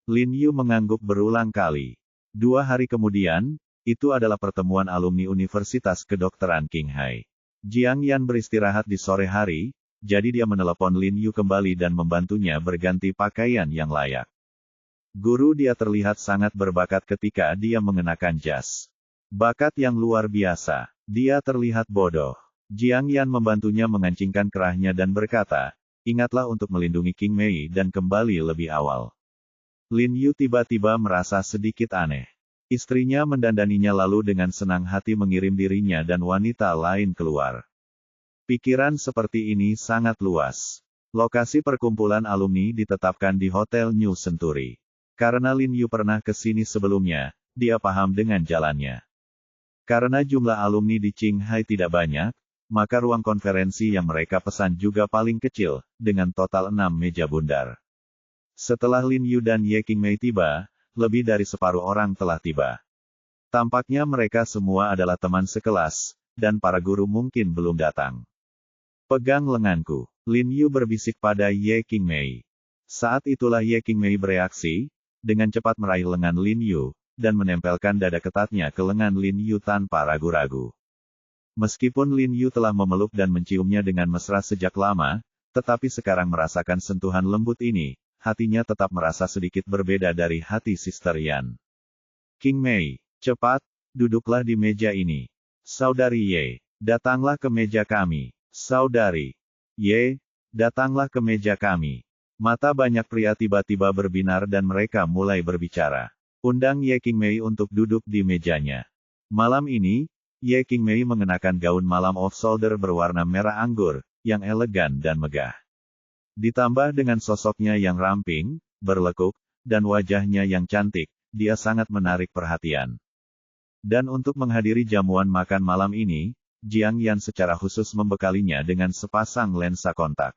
Lin Yu mengangguk berulang kali. 2 hari kemudian, itu adalah pertemuan alumni Universitas Kedokteran Qinghai. Jiang Yan beristirahat di sore hari, jadi dia menelepon Lin Yu kembali dan membantunya berganti pakaian yang layak. Guru dia terlihat sangat berbakat ketika dia mengenakan jas. Bakat yang luar biasa. Dia terlihat bodoh. Jiang Yan membantunya mengancingkan kerahnya dan berkata, ingatlah untuk melindungi King Mei dan kembali lebih awal. Lin Yu tiba-tiba merasa sedikit aneh. Istrinya mendandaninya lalu dengan senang hati mengirim dirinya dan wanita lain keluar. Pikiran seperti ini sangat luas. Lokasi perkumpulan alumni ditetapkan di Hotel New Century. Karena Lin Yu pernah ke sini sebelumnya, dia paham dengan jalannya. Karena jumlah alumni di Qinghai tidak banyak, maka ruang konferensi yang mereka pesan juga paling kecil, dengan total 6 meja bundar. Setelah Lin Yu dan Ye Qingmei tiba, lebih dari separuh orang telah tiba. Tampaknya mereka semua adalah teman sekelas, dan para guru mungkin belum datang. Pegang lenganku, Lin Yu berbisik pada Ye Qingmei. Saat itulah Ye Qingmei bereaksi, dengan cepat meraih lengan Lin Yu, dan menempelkan dada ketatnya ke lengan Lin Yu tanpa ragu-ragu. Meskipun Lin Yu telah memeluk dan menciumnya dengan mesra sejak lama, tetapi sekarang merasakan sentuhan lembut ini, hatinya tetap merasa sedikit berbeda dari hati Sister Yan. Qingmei, cepat, duduklah di meja ini. Saudari Ye, datanglah ke meja kami. Saudari Ye, datanglah ke meja kami. Mata banyak pria tiba-tiba berbinar dan mereka mulai berbicara. Undang Ye Qingmei untuk duduk di mejanya. Malam ini, Ye Qingmei mengenakan gaun malam off-shoulder berwarna merah anggur, yang elegan dan megah. Ditambah dengan sosoknya yang ramping, berlekuk, dan wajahnya yang cantik, dia sangat menarik perhatian. Dan untuk menghadiri jamuan makan malam ini, Jiang Yan secara khusus membekalinya dengan sepasang lensa kontak.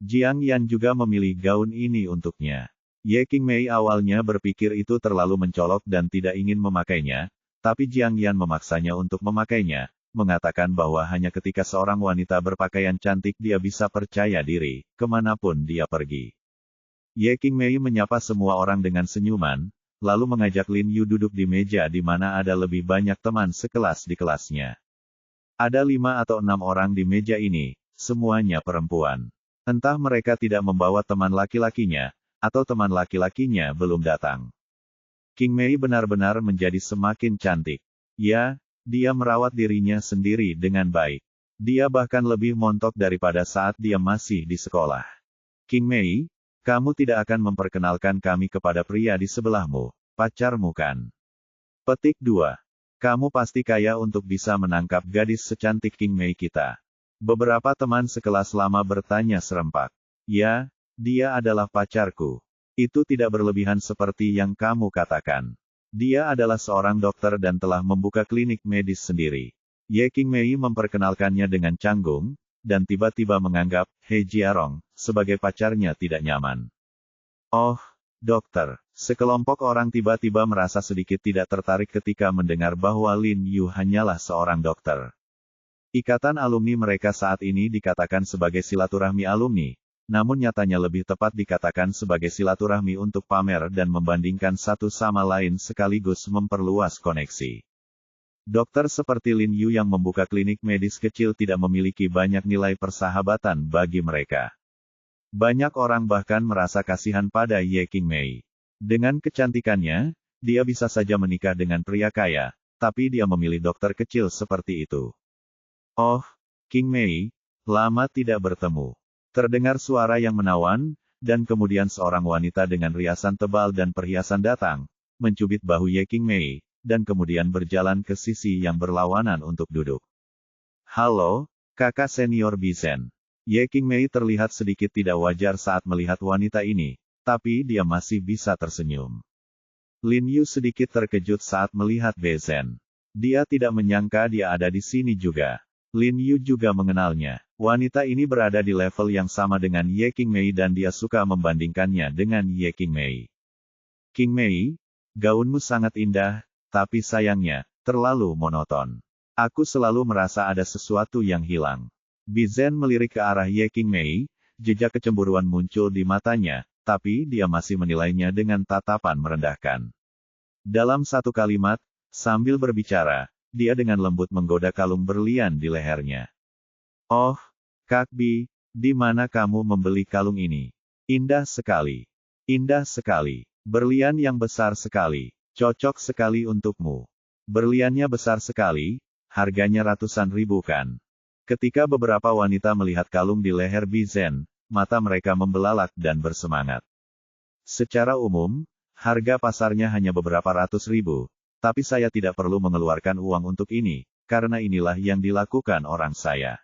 Jiang Yan juga memilih gaun ini untuknya. Ye Qingmei awalnya berpikir itu terlalu mencolok dan tidak ingin memakainya, tapi Jiang Yan memaksanya untuk memakainya, mengatakan bahwa hanya ketika seorang wanita berpakaian cantik dia bisa percaya diri, kemanapun dia pergi. Ye Qingmei menyapa semua orang dengan senyuman, lalu mengajak Lin Yu duduk di meja di mana ada lebih banyak teman sekelas di kelasnya. Ada 5 atau 6 orang di meja ini, semuanya perempuan. Entah mereka tidak membawa teman laki-lakinya, atau teman laki-lakinya belum datang. Qingmei benar-benar menjadi semakin cantik. Ya, dia merawat dirinya sendiri dengan baik. Dia bahkan lebih montok daripada saat dia masih di sekolah. Qingmei, kamu tidak akan memperkenalkan kami kepada pria di sebelahmu, pacarmu kan? Petik 2. Kamu pasti kaya untuk bisa menangkap gadis secantik Qingmei kita. Beberapa teman sekelas lama bertanya serempak. Ya, dia adalah pacarku. Itu tidak berlebihan seperti yang kamu katakan. Dia adalah seorang dokter dan telah membuka klinik medis sendiri. Ye Qingmei memperkenalkannya dengan canggung, dan tiba-tiba menganggap He Jiarong sebagai pacarnya tidak nyaman. Oh, dokter. Sekelompok orang tiba-tiba merasa sedikit tidak tertarik ketika mendengar bahwa Lin Yu hanyalah seorang dokter. Ikatan alumni mereka saat ini dikatakan sebagai silaturahmi alumni, namun nyatanya lebih tepat dikatakan sebagai silaturahmi untuk pamer dan membandingkan satu sama lain sekaligus memperluas koneksi. Dokter seperti Lin Yu yang membuka klinik medis kecil tidak memiliki banyak nilai persahabatan bagi mereka. Banyak orang bahkan merasa kasihan pada Ye Qingmei. Dengan kecantikannya, dia bisa saja menikah dengan pria kaya, tapi dia memilih dokter kecil seperti itu. Oh, Qingmei, lama tidak bertemu. Terdengar suara yang menawan, dan kemudian seorang wanita dengan riasan tebal dan perhiasan datang, mencubit bahu Ye Qingmei, dan kemudian berjalan ke sisi yang berlawanan untuk duduk. Halo, kakak senior Bizen. Ye Qingmei terlihat sedikit tidak wajar saat melihat wanita ini, tapi dia masih bisa tersenyum. Lin Yu sedikit terkejut saat melihat Bizen. Dia tidak menyangka dia ada di sini juga. Lin Yu juga mengenalnya. Wanita ini berada di level yang sama dengan Ye Qingmei dan dia suka membandingkannya dengan Ye Qingmei. Qingmei, gaunmu sangat indah, tapi sayangnya, terlalu monoton. Aku selalu merasa ada sesuatu yang hilang. Bizen melirik ke arah Ye Qingmei, jejak kecemburuan muncul di matanya, tapi dia masih menilainya dengan tatapan merendahkan. Dalam satu kalimat, sambil berbicara, dia dengan lembut menggoda kalung berlian di lehernya. Oh, Kak Bi, di mana kamu membeli kalung ini? Indah sekali. Indah sekali. Berlian yang besar sekali. Cocok sekali untukmu. Berliannya besar sekali, harganya ratusan ribu kan? Ketika beberapa wanita melihat kalung di leher Bizen, mata mereka membelalak dan bersemangat. Secara umum, harga pasarnya hanya beberapa ratus ribu, tapi saya tidak perlu mengeluarkan uang untuk ini, karena inilah yang dilakukan orang saya.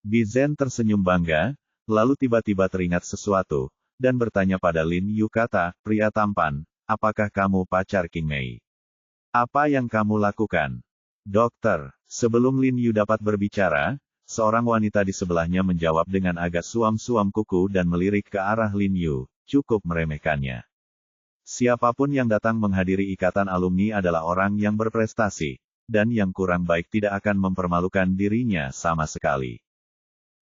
Bizen tersenyum bangga, lalu tiba-tiba teringat sesuatu, dan bertanya pada Lin Yu kata, pria tampan, apakah kamu pacar King Mei? Apa yang kamu lakukan? Dokter, sebelum Lin Yu dapat berbicara, seorang wanita di sebelahnya menjawab dengan agak suam-suam kuku dan melirik ke arah Lin Yu, cukup meremehkannya. Siapapun yang datang menghadiri ikatan alumni adalah orang yang berprestasi, dan yang kurang baik tidak akan mempermalukan dirinya sama sekali.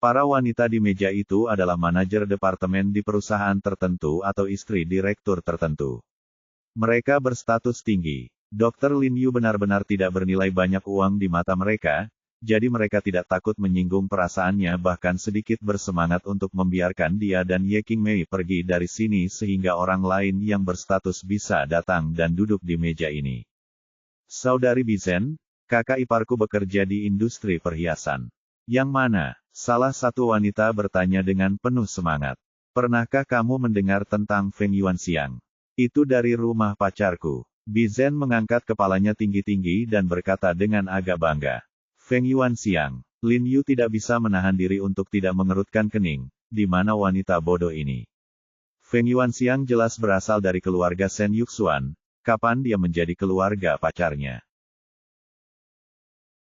Para wanita di meja itu adalah manajer departemen di perusahaan tertentu atau istri direktur tertentu. Mereka berstatus tinggi. Dr. Lin Yu benar-benar tidak bernilai banyak uang di mata mereka, jadi mereka tidak takut menyinggung perasaannya bahkan sedikit bersemangat untuk membiarkan dia dan Ye King Mei pergi dari sini sehingga orang lain yang berstatus bisa datang dan duduk di meja ini. Saudari Bizen, kakak iparku bekerja di industri perhiasan. Yang mana? Salah satu wanita bertanya dengan penuh semangat. Pernahkah kamu mendengar tentang Feng Yuanxiang? Itu dari rumah pacarku. Bizen mengangkat kepalanya tinggi-tinggi dan berkata dengan agak bangga. Feng Yuanxiang. Lin Yu tidak bisa menahan diri untuk tidak mengerutkan kening. Di mana wanita bodoh ini? Feng Yuanxiang jelas berasal dari keluarga Shen Yuxuan. Kapan dia menjadi keluarga pacarnya?